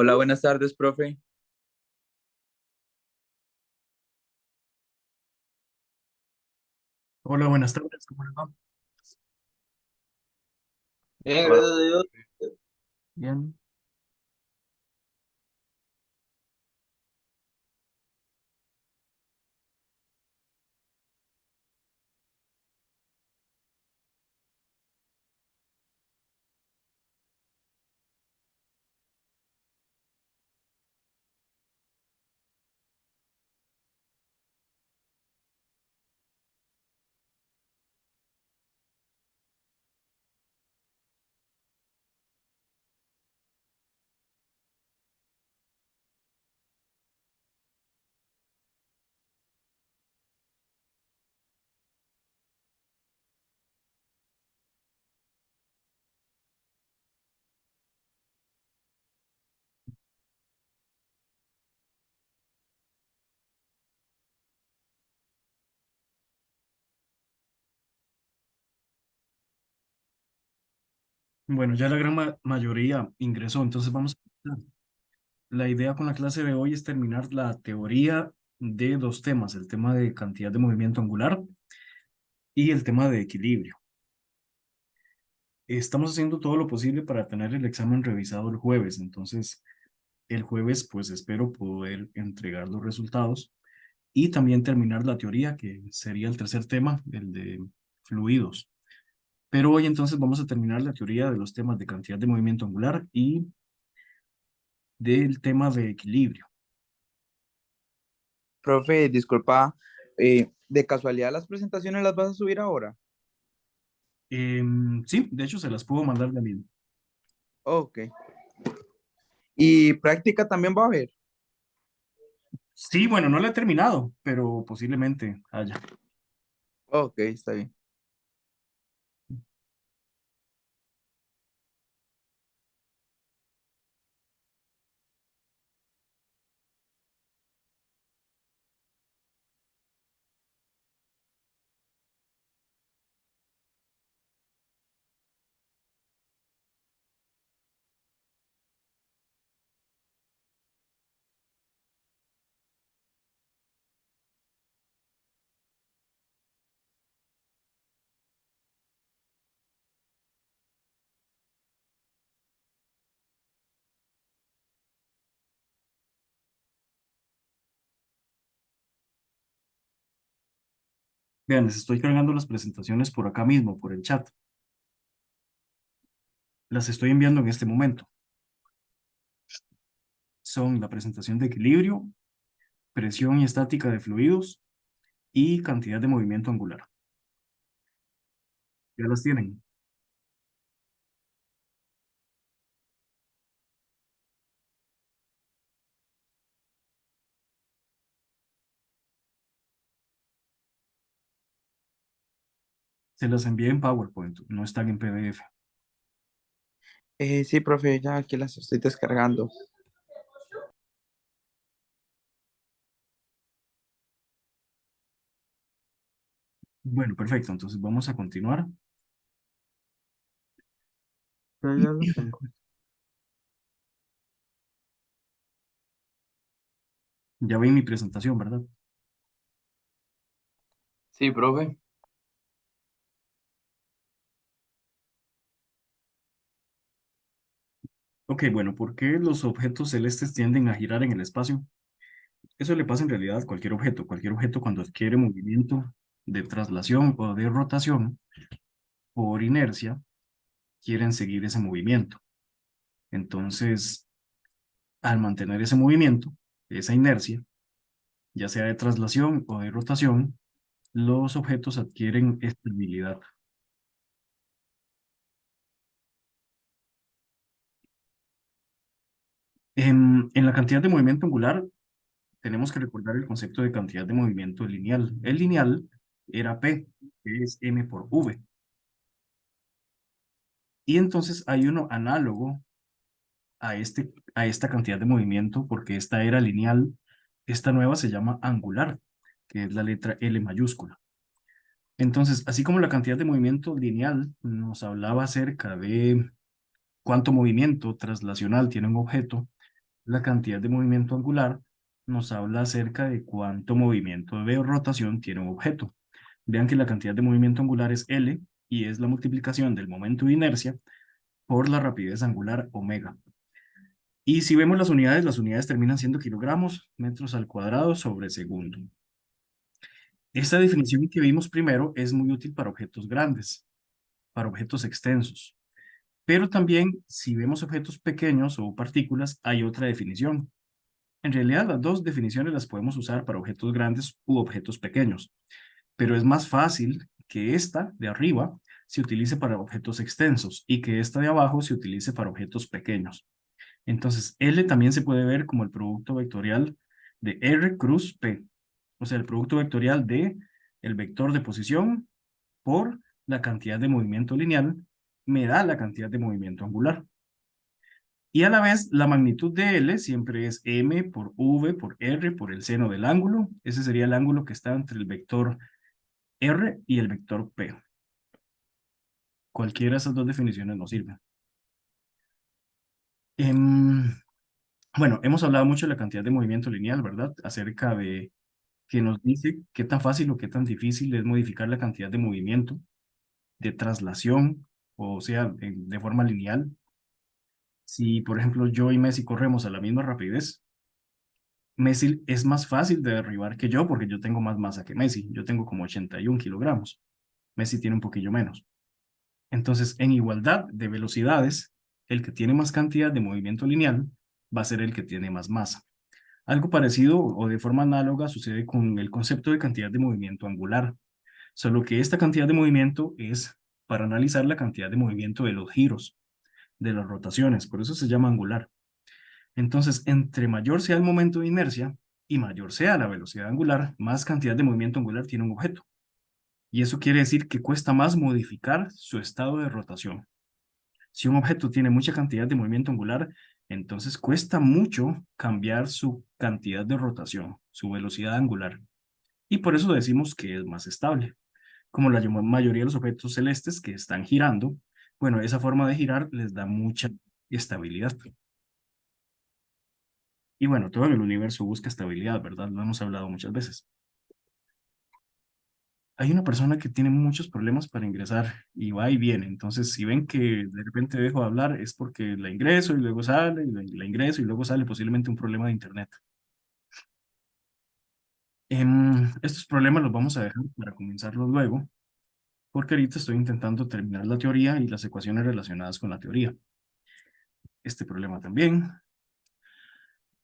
Hola, buenas tardes, profe. Hola, buenas tardes, ¿cómo le va? Bien, gracias a Dios. Bien. Bueno, ya la gran mayoría ingresó, entonces vamos a empezar. La idea con la clase de hoy es terminar la teoría de dos temas, el tema de cantidad de movimiento angular y el tema de equilibrio. Estamos haciendo todo lo posible para tener el examen revisado el jueves, entonces el jueves pues espero poder entregar los resultados y también terminar la teoría, que sería el tercer tema, el de fluidos. Pero hoy entonces vamos a terminar la teoría de los temas de cantidad de movimiento angular y del tema de equilibrio. Profe, disculpa, ¿de casualidad las presentaciones las vas a subir ahora? Sí, de hecho se las puedo mandar de mismo. Ok. ¿Y práctica también va a haber? Sí, bueno, no la he terminado, pero posiblemente haya. Ok, está bien. Vean, les estoy cargando las presentaciones por acá mismo, por el chat. Las estoy enviando en este momento. Son la presentación de equilibrio, presión y estática de fluidos y cantidad de movimiento angular. Ya las tienen. Se las envié en PowerPoint, no están en PDF. Sí, profe, ya aquí las estoy descargando. Bueno, perfecto. Entonces vamos a continuar. Ya lo tengo. Ya ven mi presentación, ¿verdad? Sí, profe. Ok, bueno, ¿por qué los objetos celestes tienden a girar en el espacio? Eso le pasa en realidad a cualquier objeto. Cualquier objeto cuando adquiere movimiento de traslación o de rotación por inercia, quieren seguir ese movimiento. Entonces, al mantener ese movimiento, esa inercia, ya sea de traslación o de rotación, los objetos adquieren estabilidad. En la cantidad de movimiento angular, tenemos que recordar el concepto de cantidad de movimiento lineal. El lineal era P, que es M por V. Y entonces hay uno análogo a esta cantidad de movimiento, porque esta era lineal, esta nueva se llama angular, que es la letra L mayúscula. Entonces, así como la cantidad de movimiento lineal nos hablaba acerca de cuánto movimiento traslacional tiene un objeto, La cantidad de movimiento angular nos habla acerca de cuánto movimiento de rotación tiene un objeto. Vean que la cantidad de movimiento angular es L y es la multiplicación del momento de inercia por la rapidez angular omega. Y si vemos las unidades terminan siendo kilogramos, metros al cuadrado sobre segundo. Esta definición que vimos primero es muy útil para objetos grandes, para objetos extensos. Pero también, si vemos objetos pequeños o partículas, hay otra definición. En realidad, las dos definiciones las podemos usar para objetos grandes u objetos pequeños, pero es más fácil que esta de arriba se utilice para objetos extensos y que esta de abajo se utilice para objetos pequeños. Entonces, L también se puede ver como el producto vectorial de R cruz P, o sea, el producto vectorial de el vector de posición por la cantidad de movimiento lineal me da la cantidad de movimiento angular. Y a la vez, la magnitud de L siempre es M por V por R por el seno del ángulo. Ese sería el ángulo que está entre el vector R y el vector P. Cualquiera de esas dos definiciones nos sirve. Bueno, hemos hablado mucho de la cantidad de movimiento lineal, ¿verdad? Acerca de que nos dice qué tan fácil o qué tan difícil es modificar la cantidad de movimiento, de traslación, o sea, de forma lineal. Si, por ejemplo, yo y Messi corremos a la misma rapidez, Messi es más fácil de derribar que yo porque yo tengo más masa que Messi. Yo tengo como 81 kilogramos. Messi tiene un poquillo menos. Entonces, en igualdad de velocidades, el que tiene más cantidad de movimiento lineal va a ser el que tiene más masa. Algo parecido o de forma análoga sucede con el concepto de cantidad de movimiento angular, solo que esta cantidad de movimiento es para analizar la cantidad de movimiento de los giros, de las rotaciones, por eso se llama angular. Entonces, entre mayor sea el momento de inercia y mayor sea la velocidad angular, más cantidad de movimiento angular tiene un objeto. Y eso quiere decir que cuesta más modificar su estado de rotación. Si un objeto tiene mucha cantidad de movimiento angular, entonces cuesta mucho cambiar su cantidad de rotación, su velocidad angular. Y por eso decimos que es más estable. Como la mayoría de los objetos celestes que están girando, bueno, esa forma de girar les da mucha estabilidad. Y bueno, todo en el universo busca estabilidad, ¿verdad? Lo hemos hablado muchas veces. Hay una persona que tiene muchos problemas para ingresar y va y viene. Entonces, si ven que de repente dejo de hablar, es porque la ingreso y luego sale, y la ingreso y luego sale, posiblemente un problema de internet. Estos problemas los vamos a dejar para comenzarlos luego, porque ahorita estoy intentando terminar la teoría y las ecuaciones relacionadas con la teoría. Este problema también.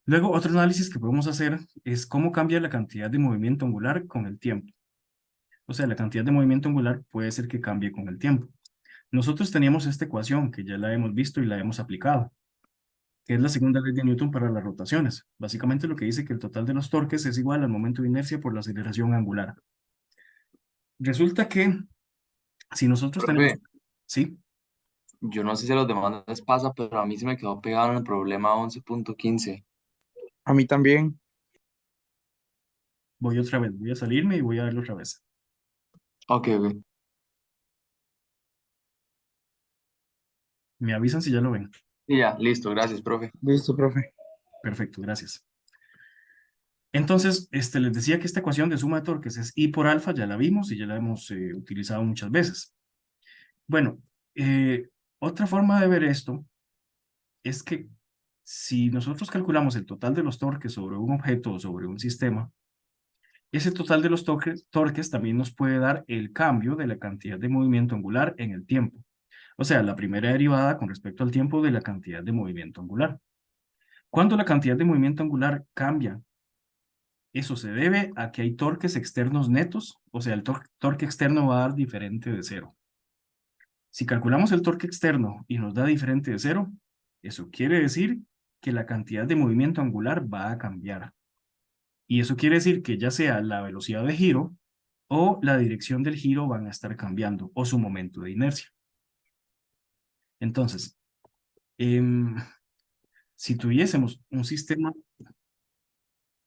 Luego, otro análisis que podemos hacer es cómo cambia la cantidad de movimiento angular con el tiempo. O sea, la cantidad de movimiento angular puede ser que cambie con el tiempo. Nosotros teníamos esta ecuación que ya la hemos visto y la hemos aplicado, que es la segunda ley de Newton para las rotaciones. Básicamente lo que dice que el total de los torques es igual al momento de inercia por la aceleración angular. Resulta que si nosotros tenemos... Profe, Sí, yo no sé si a los demás les pasa, pero a mí se me quedó pegado en el problema 11.15. A mí también. voy otra vez, voy a salirme y voy a verlo otra vez. Ok, ok. Me avisan si ya lo ven. Y ya, listo, gracias, profe. Listo, profe. Perfecto, gracias. Entonces, les decía que esta ecuación de suma de torques es I por alfa, ya la vimos y ya la hemos utilizado muchas veces. Bueno, otra forma de ver esto es que si nosotros calculamos el total de los torques sobre un objeto o sobre un sistema, ese total de los torques también nos puede dar el cambio de la cantidad de movimiento angular en el tiempo. O sea, la primera derivada con respecto al tiempo de la cantidad de movimiento angular. Cuando la cantidad de movimiento angular cambia, eso se debe a que hay torques externos netos, o sea, el torque externo va a dar diferente de cero. Si calculamos el torque externo y nos da diferente de cero, eso quiere decir que la cantidad de movimiento angular va a cambiar. Y eso quiere decir que ya sea la velocidad de giro o la dirección del giro van a estar cambiando, o su momento de inercia. Entonces, si tuviésemos un sistema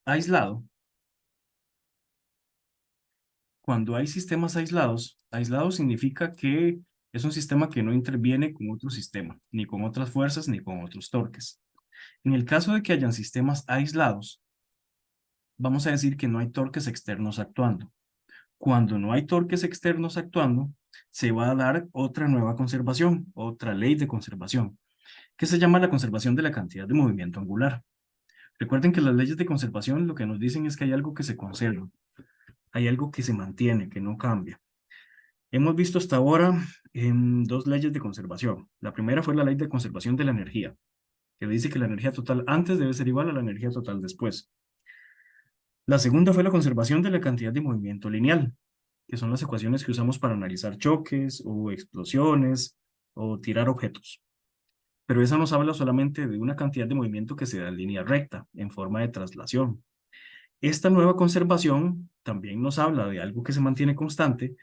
aislado, cuando hay sistemas aislados, aislado significa que es un sistema que no interviene con otro sistema, ni con otras fuerzas, ni con otros torques. En el caso de que hayan sistemas aislados, vamos a decir que no hay torques externos actuando. Cuando no hay torques externos actuando, se va a dar otra nueva conservación, otra ley de conservación, que se llama la conservación de la cantidad de movimiento angular. Recuerden que las leyes de conservación lo que nos dicen es que hay algo que se conserva, hay algo que se mantiene, que no cambia. Hemos visto hasta ahora dos leyes de conservación. La primera fue la ley de conservación de la energía, que dice que la energía total antes debe ser igual a la energía total después. La segunda fue la conservación de la cantidad de movimiento lineal, que son las ecuaciones que usamos para analizar choques o explosiones o tirar objetos. Pero esa nos habla solamente de una cantidad de movimiento que se da en línea recta, en forma de traslación. Esta nueva conservación también nos habla de algo que se mantiene constante,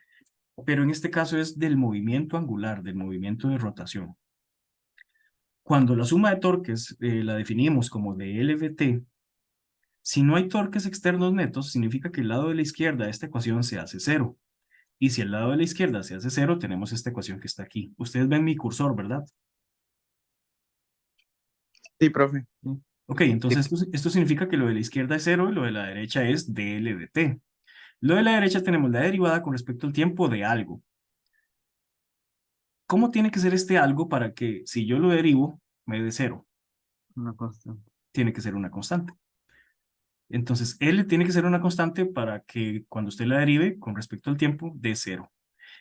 pero en este caso es del movimiento angular, del movimiento de rotación. Cuando la suma de torques la definimos como de LVT, si no hay torques externos netos, significa que el lado de la izquierda de esta ecuación se hace cero. Y si el lado de la izquierda se hace cero, tenemos esta ecuación que está aquí. Ustedes ven mi cursor, ¿verdad? Sí, profe. Ok, entonces esto significa que lo de la izquierda es cero y lo de la derecha es dl de t. Lo de la derecha tenemos la derivada con respecto al tiempo de algo. ¿Cómo tiene que ser este algo para que si yo lo derivo me dé cero? Una constante. Tiene que ser una constante. Entonces, L tiene que ser una constante para que cuando usted la derive con respecto al tiempo dé cero.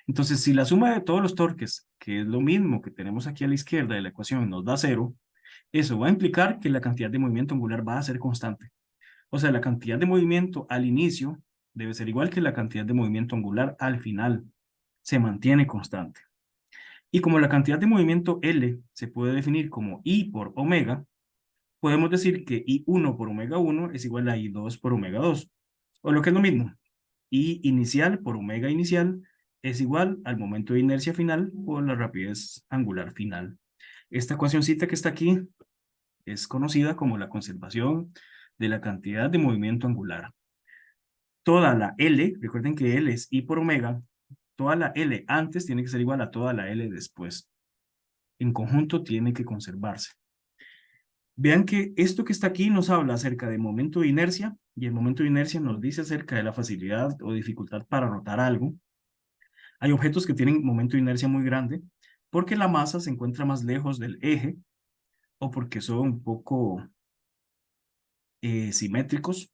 Entonces, si la suma de todos los torques, que es lo mismo que tenemos aquí a la izquierda de la ecuación, nos da cero, eso va a implicar que la cantidad de movimiento angular va a ser constante. O sea, la cantidad de movimiento al inicio debe ser igual que la cantidad de movimiento angular al final. Se mantiene constante. Y como la cantidad de movimiento L se puede definir como I por omega, podemos decir que I1 por omega 1 es igual a I2 por omega 2. O lo que es lo mismo, I inicial por omega inicial es igual al momento de inercia final por la rapidez angular final. Esta ecuacióncita que está aquí es conocida como la conservación de la cantidad de movimiento angular. Toda la L, recuerden que L es I por omega, toda la L antes tiene que ser igual a toda la L después. En conjunto tiene que conservarse. Vean que esto que está aquí nos habla acerca del momento de inercia, y el momento de inercia nos dice acerca de la facilidad o dificultad para rotar algo. Hay objetos que tienen momento de inercia muy grande porque la masa se encuentra más lejos del eje o porque son un poco simétricos.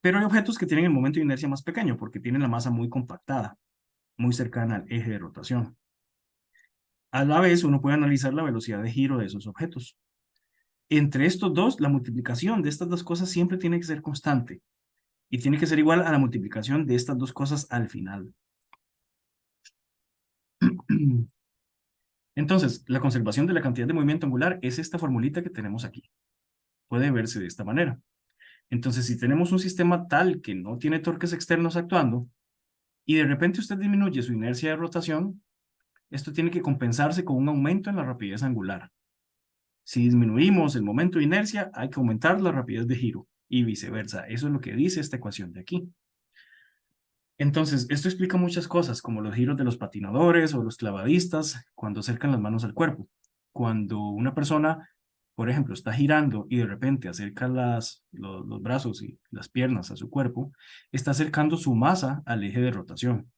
Pero hay objetos que tienen el momento de inercia más pequeño porque tienen la masa muy compactada, muy cercana al eje de rotación. A la vez, uno puede analizar la velocidad de giro de esos objetos. Entre estos dos, la multiplicación de estas dos cosas siempre tiene que ser constante y tiene que ser igual a la multiplicación de estas dos cosas al final. Entonces, la conservación de la cantidad de movimiento angular es esta formulita que tenemos aquí. Puede verse de esta manera. Entonces, si tenemos un sistema tal que no tiene torques externos actuando y de repente usted disminuye su inercia de rotación, esto tiene que compensarse con un aumento en la rapidez angular. Si disminuimos el momento de inercia, hay que aumentar la rapidez de giro y viceversa. Eso es lo que dice esta ecuación de aquí. Entonces, esto explica muchas cosas, como los giros de los patinadores o los clavadistas cuando acercan las manos al cuerpo. Cuando una persona, por ejemplo, está girando y de repente acerca los brazos y las piernas a su cuerpo, está acercando su masa al eje de rotación.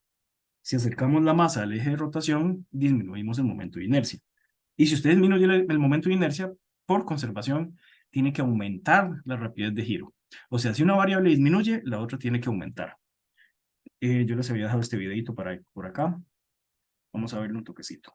Si acercamos la masa al eje de rotación, disminuimos el momento de inercia. Y si usted disminuye el momento de inercia, por conservación, tiene que aumentar la rapidez de giro. O sea, si una variable disminuye, la otra tiene que aumentar. Yo les había dejado este videito por acá. Vamos a verle un toquecito.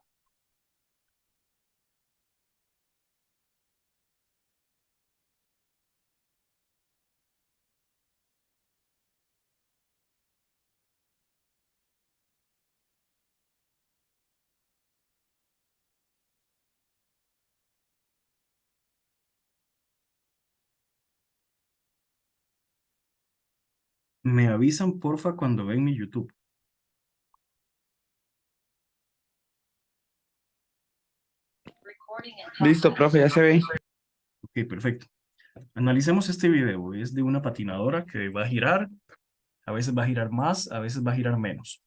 Me avisan, porfa, cuando ven mi YouTube. Listo, profe, ya se ve. Ok, perfecto. Analicemos este video. Es de una patinadora que va a girar. A veces va a girar más, a veces va a girar menos.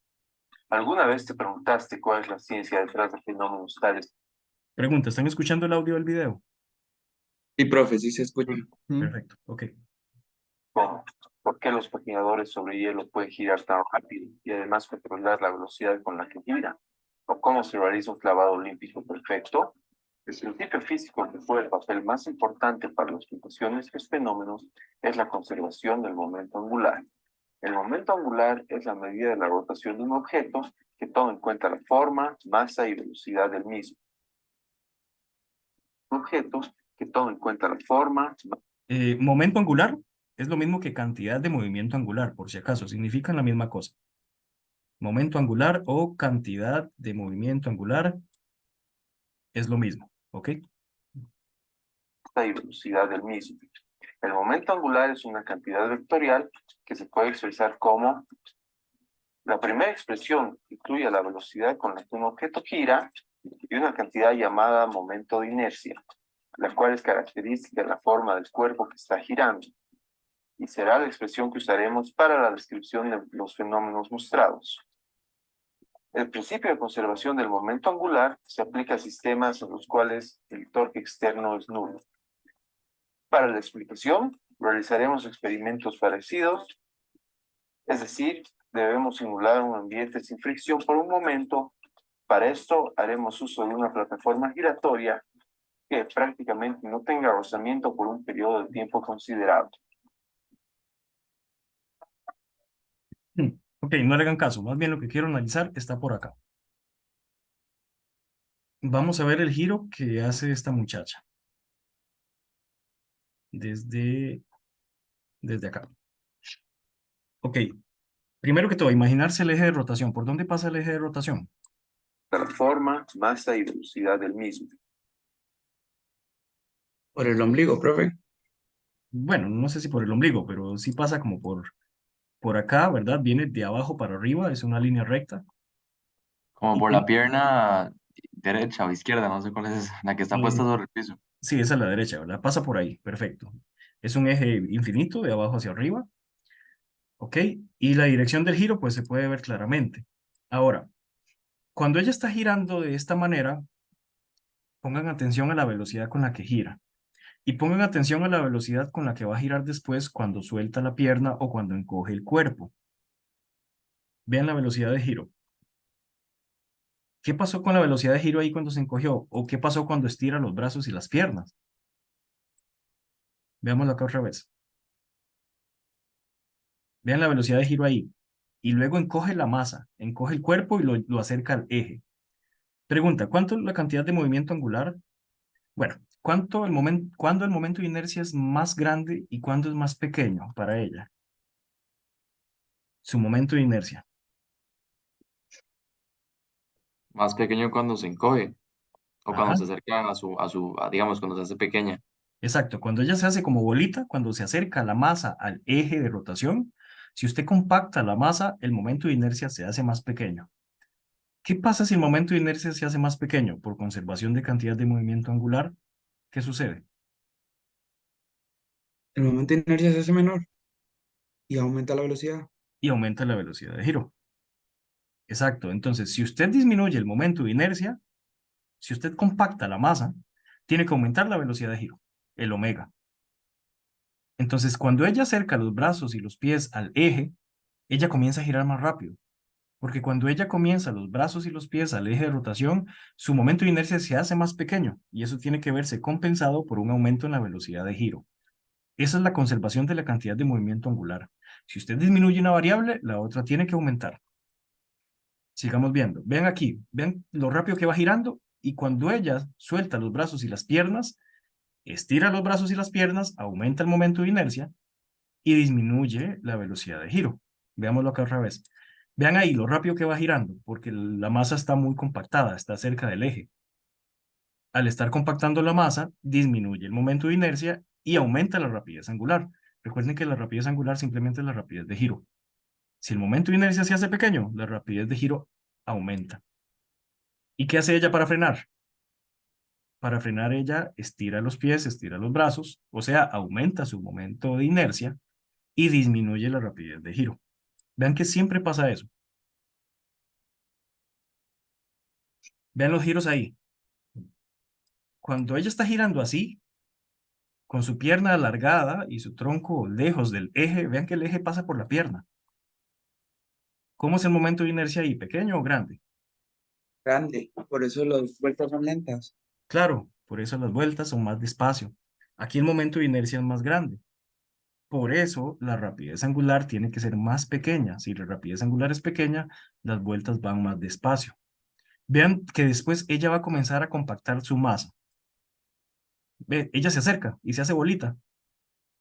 ¿Alguna vez te preguntaste cuál es la ciencia detrás de fenómenos tales? Pregunta, ¿están escuchando el audio del video? Y profe, sí se escucha. Perfecto, ok. ¿Cómo? ¿Por qué los patinadores sobre hielo pueden girar tan rápido y además controlar la velocidad con la que giran? ¿O cómo se realiza un clavado olímpico perfecto? El principio físico que fue el papel más importante para la explicación de estos fenómenos es la conservación del momento angular. El momento angular es la medida de la rotación de un objeto que toma en cuenta la forma, masa y velocidad del mismo. Objetos que toma en cuenta la forma. Momento angular es lo mismo que cantidad de movimiento angular, por si acaso, significan la misma cosa. Momento angular o cantidad de movimiento angular es lo mismo, ¿ok? Y velocidad del mismo. El momento angular es una cantidad vectorial que se puede expresar como la primera expresión incluye la velocidad con la que un objeto gira y una cantidad llamada momento de inercia, la cual es característica de la forma del cuerpo que está girando y será la expresión que usaremos para la descripción de los fenómenos mostrados. El principio de conservación del momento angular se aplica a sistemas en los cuales el torque externo es nulo. Para la explicación, realizaremos experimentos parecidos, es decir, debemos simular un ambiente sin fricción por un momento. Para esto, haremos uso de una plataforma giratoria que prácticamente no tenga rozamiento por un periodo de tiempo considerable. Ok, no le hagan caso, más bien lo que quiero analizar está por acá. Vamos a ver el giro que hace esta muchacha. Desde acá. Ok, primero que todo, imaginarse el eje de rotación. ¿Por dónde pasa el eje de rotación? La forma, masa y velocidad del mismo. Por el ombligo, profe. Bueno, no sé si por el ombligo, pero sí pasa como por acá, ¿verdad? Viene de abajo para arriba, es una línea recta. Como Y por la tiene, pierna derecha o izquierda, no sé cuál es esa, la que está puesta eh, sobre el piso. sí, es a la derecha, ¿verdad? Pasa por ahí, perfecto. Es un eje infinito de abajo hacia arriba, ¿ok? Y la dirección del giro, pues se puede ver claramente. Ahora, cuando ella está girando de esta manera, pongan atención a la velocidad con la que gira. Y pongan atención a la velocidad con la que va a girar después cuando suelta la pierna o cuando encoge el cuerpo. Vean la velocidad de giro. ¿Qué pasó con la velocidad de giro ahí cuando se encogió? ¿O qué pasó cuando estira los brazos y las piernas? Veámoslo acá otra vez. Vean la velocidad de giro ahí. Y luego encoge la masa, encoge el cuerpo y lo acerca al eje. Pregunta, ¿cuánto es la cantidad de movimiento angular? Bueno, ¿cuándo el momento de inercia es más grande y cuándo es más pequeño para ella? Su momento de inercia. Más pequeño cuando se encoge o cuando Ajá. se acerca digamos, cuando se hace pequeña. Exacto, cuando ella se hace como bolita, cuando se acerca la masa al eje de rotación, si usted compacta la masa, el momento de inercia se hace más pequeño. ¿Qué pasa si el momento de inercia se hace más pequeño? Por conservación de cantidad de movimiento angular, ¿qué sucede? El momento de inercia se hace menor y aumenta la velocidad. Y aumenta la velocidad de giro. Exacto, entonces si usted disminuye el momento de inercia, si usted compacta la masa, tiene que aumentar la velocidad de giro, el omega. Entonces, cuando ella acerca los brazos y los pies al eje, ella comienza a girar más rápido. Porque cuando ella comienza los brazos y los pies al eje de rotación, su momento de inercia se hace más pequeño y eso tiene que verse compensado por un aumento en la velocidad de giro. Esa es la conservación de la cantidad de movimiento angular. Si usted disminuye una variable, la otra tiene que aumentar. Sigamos viendo. Vean aquí, vean lo rápido que va girando y cuando ella suelta los brazos y las piernas, estira los brazos y las piernas, aumenta el momento de inercia y disminuye la velocidad de giro. Veámoslo acá otra vez. Vean ahí lo rápido que va girando, porque la masa está muy compactada, está cerca del eje. Al estar compactando la masa, disminuye el momento de inercia y aumenta la rapidez angular. Recuerden que la rapidez angular simplemente es la rapidez de giro. Si el momento de inercia se hace pequeño, la rapidez de giro aumenta. ¿Y qué hace ella para frenar? Para frenar ella estira los pies, estira los brazos, o sea, aumenta su momento de inercia y disminuye la rapidez de giro. Vean que siempre pasa eso. Vean los giros ahí. Cuando ella está girando así, con su pierna alargada y su tronco lejos del eje. Vean que el eje pasa por la pierna. ¿Cómo es el momento de inercia ahí? ¿Pequeño o grande? Grande, por eso las vueltas son lentas. Claro, por eso las vueltas son más despacio. Aquí el momento de inercia es más grande. Por eso la rapidez angular tiene que ser más pequeña. Si la rapidez angular es pequeña, las vueltas van más despacio. Vean que después ella va a comenzar a compactar su masa. Ve, ella se acerca y se hace bolita.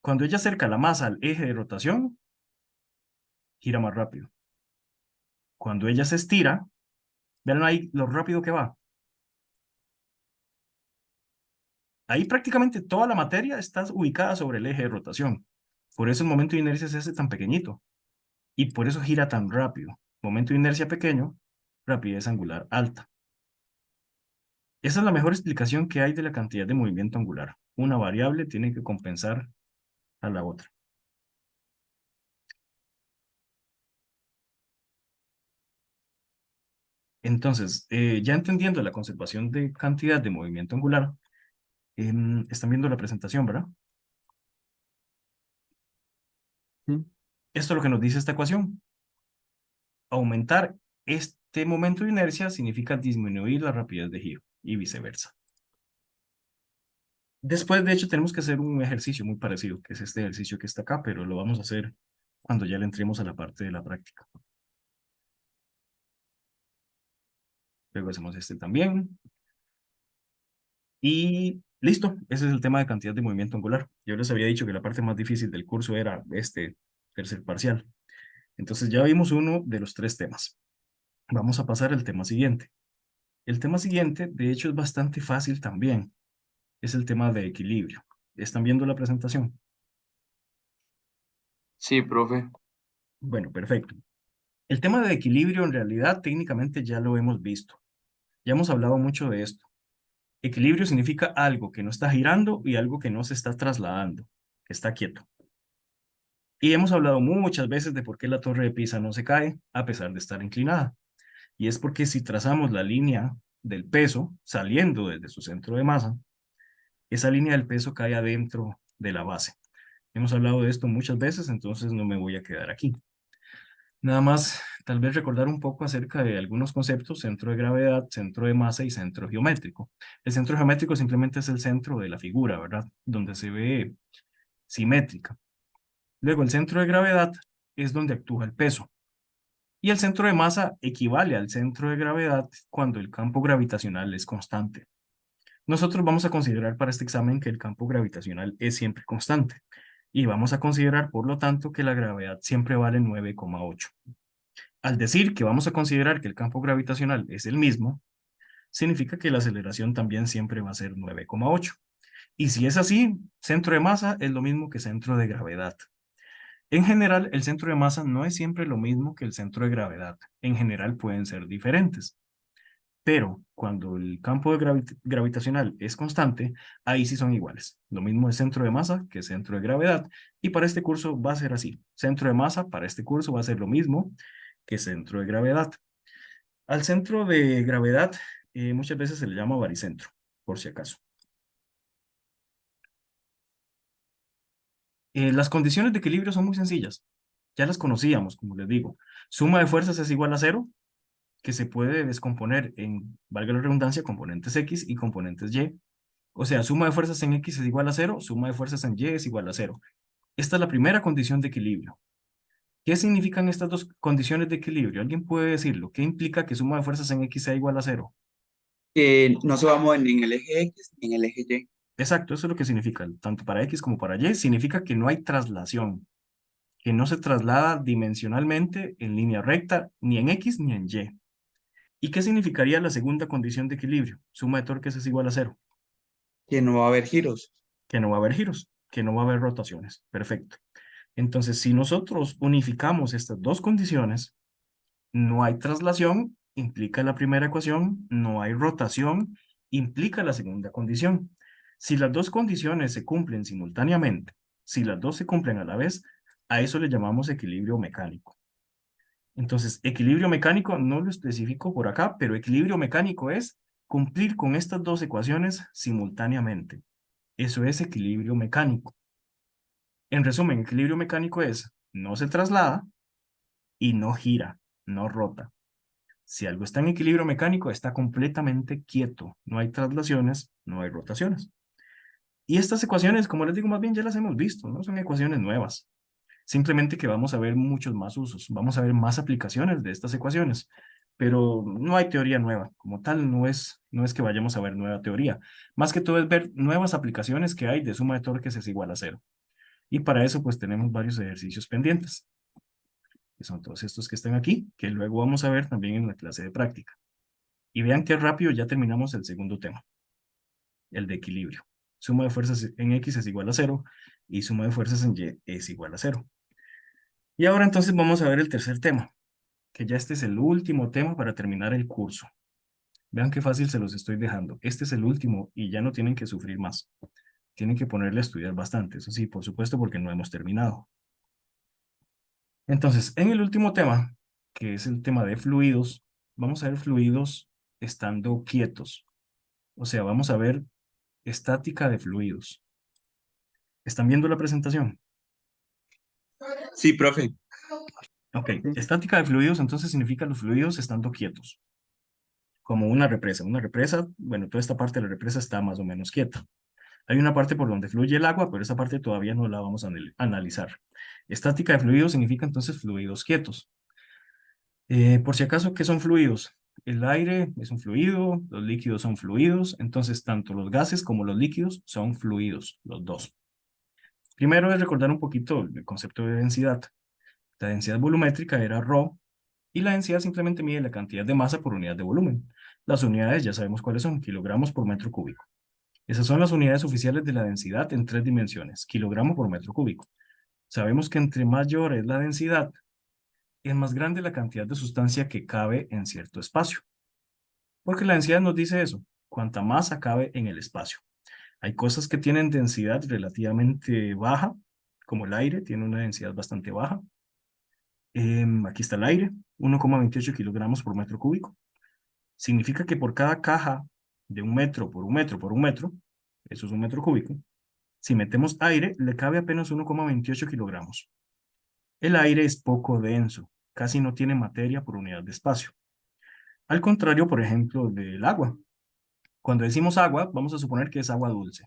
Cuando ella acerca la masa al eje de rotación, gira más rápido. Cuando ella se estira, vean ahí lo rápido que va. Ahí prácticamente toda la materia está ubicada sobre el eje de rotación. Por eso el momento de inercia se hace tan pequeñito. Y por eso gira tan rápido. Momento de inercia pequeño, rapidez angular alta. Esa es la mejor explicación que hay de la cantidad de movimiento angular. Una variable tiene que compensar a la otra. Entonces, ya entendiendo la conservación de cantidad de movimiento angular, están viendo la presentación, ¿verdad? Sí. Esto es lo que nos dice esta ecuación. Aumentar este momento de inercia significa disminuir la rapidez de giro y viceversa. Después, de hecho, tenemos que hacer un ejercicio muy parecido, que es este ejercicio que está acá, pero lo vamos a hacer cuando ya le entremos a la parte de la práctica. Luego hacemos este también. Y listo, ese es el tema de cantidad de movimiento angular. Yo les había dicho que la parte más difícil del curso era este tercer parcial. Entonces ya vimos uno de los tres temas. Vamos a pasar al tema siguiente. El tema siguiente, de hecho, es bastante fácil también. Es el tema de equilibrio. ¿Están viendo la presentación? Sí, profe. Bueno, perfecto. El tema de equilibrio en realidad técnicamente ya lo hemos visto. Ya hemos hablado mucho de esto. Equilibrio significa algo que no está girando y algo que no se está trasladando, que está quieto. Y hemos hablado muchas veces de por qué la torre de Pisa no se cae a pesar de estar inclinada. Y es porque si trazamos la línea del peso saliendo desde su centro de masa, esa línea del peso cae adentro de la base. Hemos hablado de esto muchas veces, entonces no me voy a quedar aquí. Nada más, tal vez recordar un poco acerca de algunos conceptos: centro de gravedad, centro de masa y centro geométrico. El centro geométrico simplemente es el centro de la figura, ¿verdad? Donde se ve simétrica. Luego, el centro de gravedad es donde actúa el peso. Y el centro de masa equivale al centro de gravedad cuando el campo gravitacional es constante. Nosotros vamos a considerar para este examen que el campo gravitacional es siempre constante. Y vamos a considerar, por lo tanto, que la gravedad siempre vale 9,8. Al decir que vamos a considerar que el campo gravitacional es el mismo, significa que la aceleración también siempre va a ser 9,8. Y si es así, centro de masa es lo mismo que centro de gravedad. En general, el centro de masa no es siempre lo mismo que el centro de gravedad. En general pueden ser diferentes. Pero cuando el campo gravitacional es constante, ahí sí son iguales. Lo mismo es centro de masa que centro de gravedad. Y para este curso va a ser así. Centro de masa para este curso va a ser lo mismo que centro de gravedad. Al centro de gravedad muchas veces se le llama baricentro, por si acaso. Las condiciones de equilibrio son muy sencillas. Ya las conocíamos, como les digo. Suma de fuerzas es igual a cero, que se puede descomponer en, valga la redundancia, componentes X y componentes Y. O sea, suma de fuerzas en X es igual a cero, suma de fuerzas en Y es igual a cero. Esta es la primera condición de equilibrio. ¿Qué significan estas dos condiciones de equilibrio? ¿Alguien puede decirlo? ¿Qué implica que suma de fuerzas en X sea igual a cero? Que no se va a mover ni en el eje X ni en el eje Y. Exacto, eso es lo que significa, tanto para X como para Y. Significa que no hay traslación, que no se traslada dimensionalmente en línea recta, ni en X ni en Y. ¿Y qué significaría la segunda condición de equilibrio? Suma de torques es igual a cero. Que no va a haber giros. Que no va a haber giros, que no va a haber rotaciones. Perfecto. Entonces, si nosotros unificamos estas dos condiciones, no hay traslación, implica la primera ecuación, no hay rotación, implica la segunda condición. Si las dos condiciones se cumplen simultáneamente, si las dos se cumplen a la vez, a eso le llamamos equilibrio mecánico. Entonces, equilibrio mecánico no lo especifico por acá, pero equilibrio mecánico es cumplir con estas dos ecuaciones simultáneamente. Eso es equilibrio mecánico. En resumen, equilibrio mecánico es no se traslada y no gira, no rota. Si algo está en equilibrio mecánico, está completamente quieto. No hay traslaciones, no hay rotaciones. Y estas ecuaciones, como les digo, más bien ya las hemos visto, no son ecuaciones nuevas. Simplemente que vamos a ver muchos más usos, vamos a ver más aplicaciones de estas ecuaciones, pero no hay teoría nueva. Como tal, no es que vayamos a ver nueva teoría. Más que todo es ver nuevas aplicaciones que hay de suma de torques es igual a cero. Y para eso, pues tenemos varios ejercicios pendientes, que son todos estos que están aquí, que luego vamos a ver también en la clase de práctica. Y vean qué rápido ya terminamos el segundo tema, el de equilibrio. Suma de fuerzas en X es igual a cero y suma de fuerzas en Y es igual a cero. Y ahora entonces vamos a ver el tercer tema, que ya este es el último tema para terminar el curso. Vean qué fácil se los estoy dejando. Este es el último y ya no tienen que sufrir más. Tienen que ponerle a estudiar bastante, eso sí, por supuesto, porque no hemos terminado. Entonces, en el último tema, que es el tema de fluidos, vamos a ver fluidos estando quietos. O sea, vamos a ver estática de fluidos. ¿Están viendo la presentación? Sí, profe. Ok, estática de fluidos entonces significa los fluidos estando quietos, como una represa. Una represa, bueno, toda esta parte de la represa está más o menos quieta. Hay una parte por donde fluye el agua, pero esa parte todavía no la vamos a analizar. Estática de fluidos significa entonces fluidos quietos. Por si acaso, ¿qué son fluidos? El aire es un fluido, los líquidos son fluidos, entonces tanto los gases como los líquidos son fluidos, los dos. Primero es recordar un poquito el concepto de densidad. La densidad volumétrica era ρ y la densidad simplemente mide la cantidad de masa por unidad de volumen. Las unidades ya sabemos cuáles son, kilogramos por metro cúbico. Esas son las unidades oficiales de la densidad en 3 dimensiones, kilogramo por metro cúbico. Sabemos que entre mayor es la densidad, es más grande la cantidad de sustancia que cabe en cierto espacio. Porque la densidad nos dice eso, cuánta masa cabe en el espacio. Hay cosas que tienen densidad relativamente baja, como el aire, tiene una densidad bastante baja. Aquí está el aire, 1,28 kilogramos por metro cúbico. Significa que por cada caja de 1 metro por 1 metro por 1 metro, eso es 1 metro cúbico, si metemos aire, le cabe apenas 1,28 kilogramos. El aire es poco denso, casi no tiene materia por unidad de espacio. Al contrario, por ejemplo, del agua. Cuando decimos agua, vamos a suponer que es agua dulce.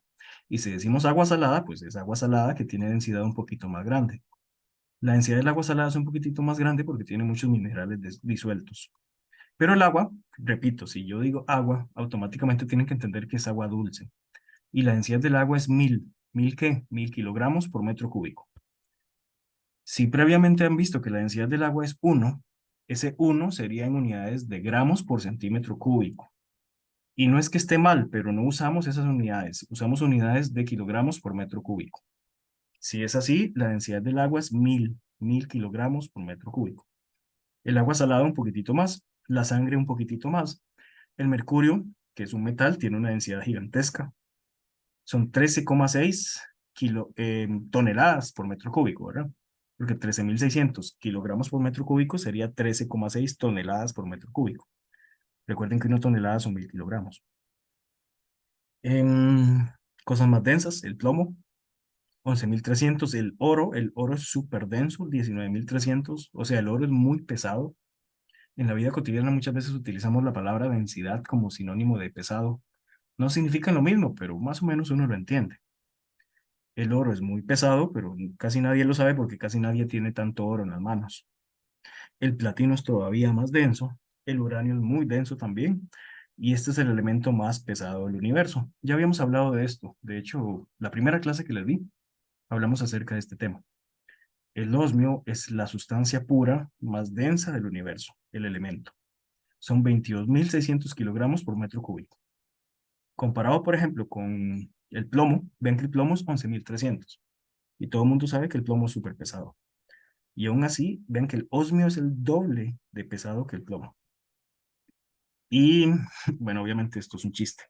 Y si decimos agua salada, pues es agua salada que tiene densidad un poquito más grande. La densidad del agua salada es un poquitito más grande porque tiene muchos minerales disueltos. Pero el agua, repito, si yo digo agua, automáticamente tienen que entender que es agua dulce. Y la densidad del agua es 1000. ¿1000 qué? 1000 kilogramos por metro cúbico. Si previamente han visto que la densidad del agua es 1, ese 1 sería en unidades de gramos por centímetro cúbico. Y no es que esté mal, pero no usamos esas unidades, usamos unidades de kilogramos por metro cúbico. Si es así, la densidad del agua es 1000 kilogramos por metro cúbico. El agua salada un poquitito más, la sangre un poquitito más. El mercurio, que es un metal, tiene una densidad gigantesca. Son 13,6 toneladas por metro cúbico, ¿verdad? Porque 13.600 kilogramos por metro cúbico sería 13,6 toneladas por metro cúbico. Recuerden que una tonelada son 1000 kilogramos. Cosas más densas, el plomo, 11.300. El oro es súper denso, 19.300. O sea, el oro es muy pesado. En la vida cotidiana muchas veces utilizamos la palabra densidad como sinónimo de pesado. No significa lo mismo, pero más o menos uno lo entiende. El oro es muy pesado, pero casi nadie lo sabe porque casi nadie tiene tanto oro en las manos. El platino es todavía más denso, el uranio es muy denso también, y este es el elemento más pesado del universo. Ya habíamos hablado de esto, de hecho, la primera clase que les di, hablamos acerca de este tema. El osmio es la sustancia pura más densa del universo, el elemento. Son 22.600 kilogramos por metro cúbico. Comparado, por ejemplo, con el plomo, ven que el plomo es 11.300. Y todo el mundo sabe que el plomo es súper pesado. Y aún así, ven que el osmio es el doble de pesado que el plomo. Y, bueno, obviamente esto es un chiste.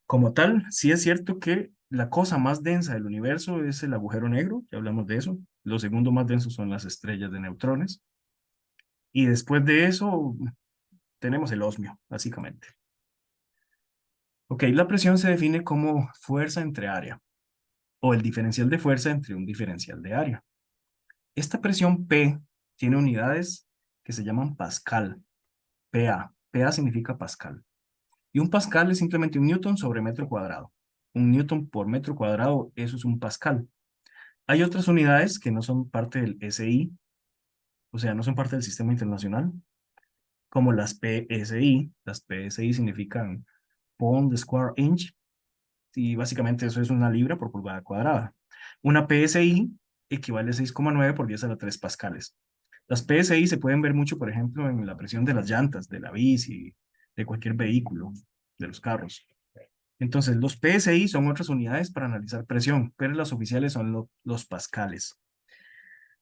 Como tal, sí es cierto que la cosa más densa del universo es el agujero negro, ya hablamos de eso. Lo segundo más denso son las estrellas de neutrones. Y después de eso, tenemos el osmio, básicamente. Ok, la presión se define como fuerza entre área o el diferencial de fuerza entre un diferencial de área. Esta presión P tiene unidades que se llaman pascal, PA. PA significa pascal. Y un pascal es simplemente un newton sobre metro cuadrado. Un newton por metro cuadrado, eso es un pascal. Hay otras unidades que no son parte del SI, o sea, no son parte del sistema internacional, como las PSI. Las PSI significan pound square inch, y básicamente eso es una libra por pulgada cuadrada. Una PSI equivale a 6,9 por 10 a la 3 pascales. Las PSI se pueden ver mucho, por ejemplo, en la presión de las llantas, de la bici, de cualquier vehículo, de los carros. Entonces, los PSI son otras unidades para analizar presión, pero las oficiales son los pascales.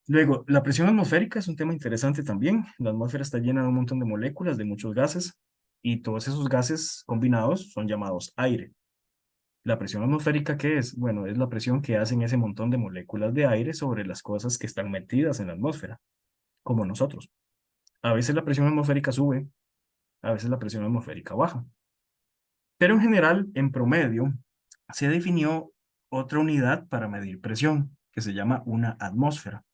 Luego, la presión atmosférica es un tema interesante también. La atmósfera está llena de un montón de moléculas, de muchos gases, y todos esos gases combinados son llamados aire. La presión atmosférica, ¿qué es? Bueno, es la presión que hacen ese montón de moléculas de aire sobre las cosas que están metidas en la atmósfera, como nosotros. A veces la presión atmosférica sube, a veces la presión atmosférica baja. Pero en general, en promedio, se definió otra unidad para medir presión, que se llama una atmósfera.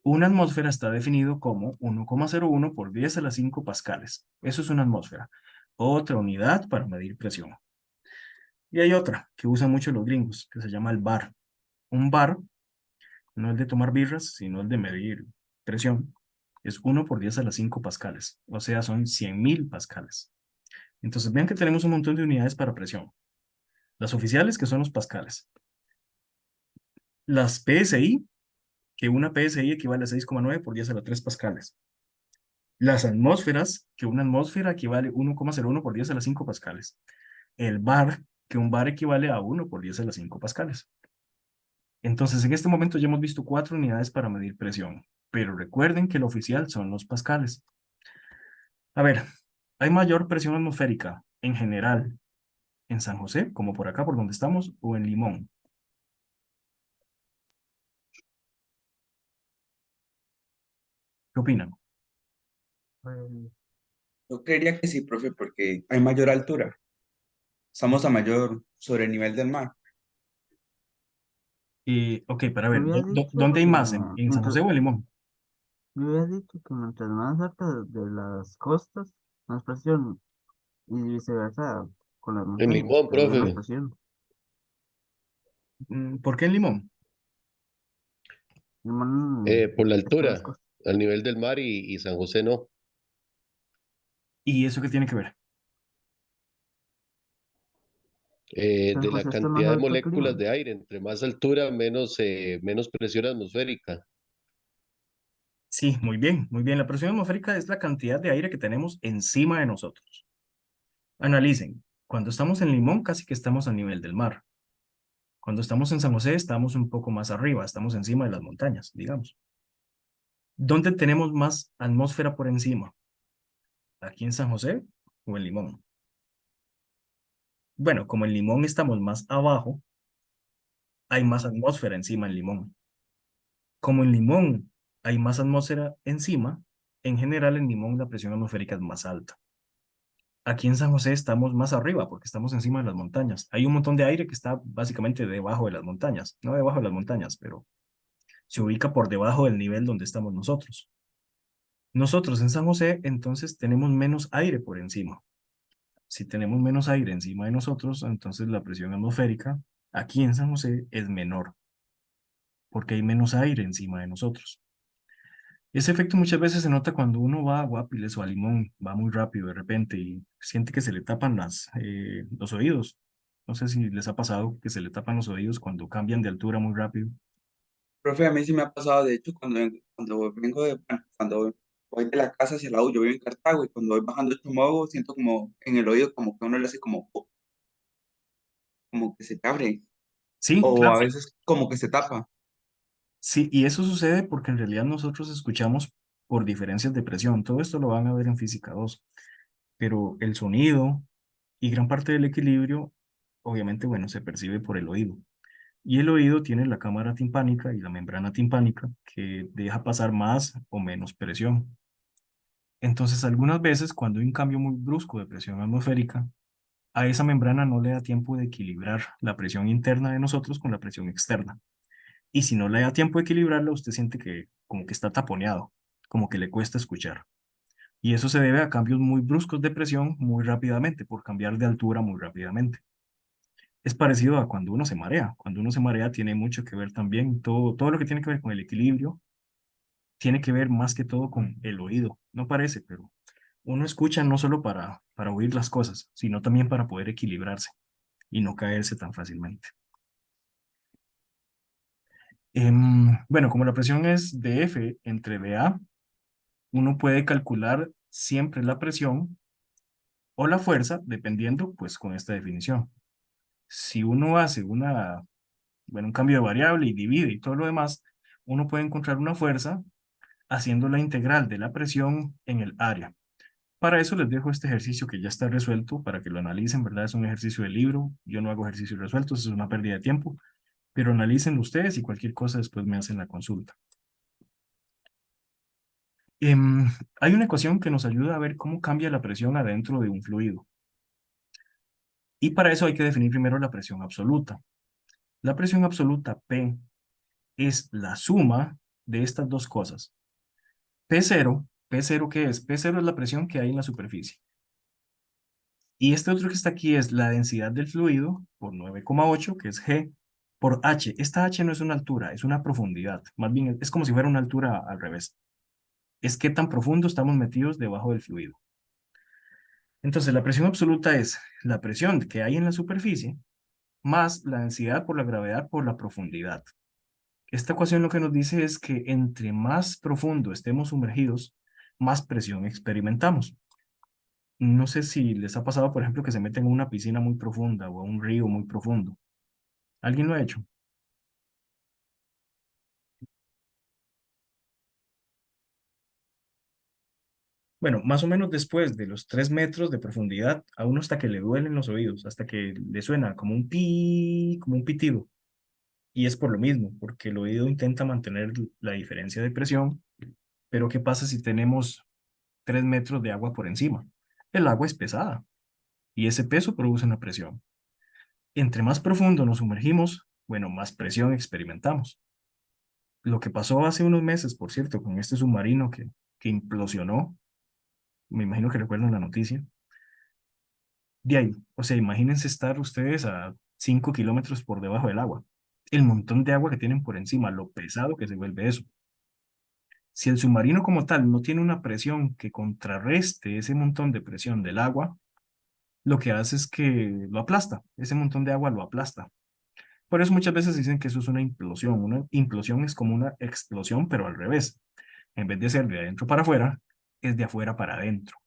Una atmósfera está definido como 1,01 por 10 a la 5 pascales. Eso es una atmósfera. Otra unidad para medir presión. Y hay otra que usan mucho los gringos, que se llama el bar. Un bar no es de tomar birras, sino el de medir presión. Es 1 por 10 a las 5 pascales. O sea, son 100.000 pascales. Entonces, vean que tenemos un montón de unidades para presión. Las oficiales, que son los pascales. Las PSI, que una PSI equivale a 6,9 por 10 a la 3 pascales. Las atmósferas, que una atmósfera equivale a 1,01 por 10 a las 5 pascales. El bar, que un bar equivale a 1 por 10 a las 5 pascales. Entonces, en este momento ya hemos visto 4 unidades para medir presión, pero recuerden que lo oficial son los pascales. A ver, ¿hay mayor presión atmosférica en general en San José, como por acá, por donde estamos, o en Limón? ¿Qué opinan? Pues, yo creería que sí, profe, porque hay mayor altura. Estamos a mayor sobre el nivel del mar. Ok, para Yo ver, había dicho ¿dónde hay que más? ¿En San mientras, José o en Limón? yo había dicho que mientras más cerca de las costas, más presión, y viceversa con las En montañas, Limón, que hay menos profe, presión. ¿Por qué en Limón? por la Es por las altura, costas. al nivel del mar y San José no. ¿Y eso qué tiene que ver? San De la José está más cantidad de alto que moléculas Lima. de aire, entre más altura, menos presión atmosférica. Sí, muy bien, muy bien. La presión atmosférica es la cantidad de aire que tenemos encima de nosotros. Analicen, cuando estamos en Limón casi que estamos a nivel del mar. Cuando estamos en San José estamos un poco más arriba, estamos encima de las montañas, digamos. ¿Dónde tenemos más atmósfera por encima? ¿Aquí en San José o en Limón? Bueno, como en Limón estamos más abajo, hay más atmósfera encima en Limón. Como en Limón hay más atmósfera encima, en general en Limón la presión atmosférica es más alta. Aquí en San José estamos más arriba porque estamos encima de las montañas. Hay un montón de aire que está básicamente debajo de las montañas, no debajo de las montañas, pero se ubica por debajo del nivel donde estamos nosotros. Nosotros en San José entonces tenemos menos aire por encima. Si tenemos menos aire encima de nosotros, entonces la presión atmosférica aquí en San José es menor porque hay menos aire encima de nosotros. Ese efecto muchas veces se nota cuando uno va a Guapiles o a Limón, va muy rápido de repente y siente que se le tapan los oídos. No sé si les ha pasado que se le tapan los oídos cuando cambian de altura muy rápido. Profe, a mí sí me ha pasado, de hecho, cuando vengo de, bueno, cuando voy de la casa hacia la U, yo vivo en Cartago y cuando voy bajando el Chomogo, siento como en el oído como que uno le hace como, como que se te abre, Sí, o claro. a veces como que se tapa. Sí, y eso sucede porque en realidad nosotros escuchamos por diferencias de presión. Todo esto lo van a ver en física 2, pero el sonido y gran parte del equilibrio, obviamente, bueno, se percibe por el oído. Y el oído tiene la cámara timpánica y la membrana timpánica que deja pasar más o menos presión. Entonces, algunas veces cuando hay un cambio muy brusco de presión atmosférica, a esa membrana no le da tiempo de equilibrar la presión interna de nosotros con la presión externa. Y si no le da tiempo de equilibrarla, usted siente que como que está taponeado, como que le cuesta escuchar. Y eso se debe a cambios muy bruscos de presión muy rápidamente, por cambiar de altura muy rápidamente. Es parecido a cuando uno se marea. Cuando uno se marea tiene mucho que ver también, todo lo que tiene que ver con el equilibrio, tiene que ver más que todo con el oído. No parece, pero uno escucha no solo para oír las cosas, sino también para poder equilibrarse y no caerse tan fácilmente. Bueno, como la presión es de F entre dA, uno puede calcular siempre la presión o la fuerza, dependiendo, pues, con esta definición. Si uno hace un cambio de variable y divide y todo lo demás, uno puede encontrar una fuerza haciendo la integral de la presión en el área. Para eso les dejo este ejercicio que ya está resuelto para que lo analicen, ¿verdad? Es un ejercicio del libro. Yo no hago ejercicios resueltos, es una pérdida de tiempo, pero analícenlo ustedes y cualquier cosa después me hacen la consulta. Em, Hay una ecuación que nos ayuda a ver cómo cambia la presión adentro de un fluido. Y para eso hay que definir primero la presión absoluta. La presión absoluta P es la suma de estas dos cosas. P0, ¿qué es? P0 es la presión que hay en la superficie. Y este otro que está aquí es la densidad del fluido por 9,8, que es G, por H. Esta H no es una altura, es una profundidad. Más bien es como si fuera una altura al revés. Es qué tan profundo estamos metidos debajo del fluido. Entonces, la presión absoluta es la presión que hay en la superficie más la densidad por la gravedad por la profundidad. Esta ecuación lo que nos dice es que entre más profundo estemos sumergidos, más presión experimentamos. No sé si les ha pasado, por ejemplo, que se meten en una piscina muy profunda o a un río muy profundo. ¿Alguien lo ha hecho? Bueno, más o menos después de los 3 metros de profundidad, a uno hasta que le duelen los oídos, hasta que le suena como un pi, como un pitido. Y es por lo mismo, porque el oído intenta mantener la diferencia de presión, pero ¿qué pasa si tenemos 3 metros de agua por encima? El agua es pesada y ese peso produce una presión. Entre más profundo nos sumergimos, bueno, más presión experimentamos. Lo que pasó hace unos meses, por cierto, con este submarino que implosionó, me imagino que recuerdan la noticia, de ahí, o sea, imagínense estar ustedes a 5 kilómetros por debajo del agua. El montón de agua que tienen por encima, lo pesado que se vuelve eso. Si el submarino como tal no tiene una presión que contrarreste ese montón de presión del agua, lo que hace es que lo aplasta, ese montón de agua lo aplasta. Por eso muchas veces dicen que eso es una implosión. Una implosión es como una explosión, pero al revés. En vez de ser de adentro para afuera, es de afuera para adentro,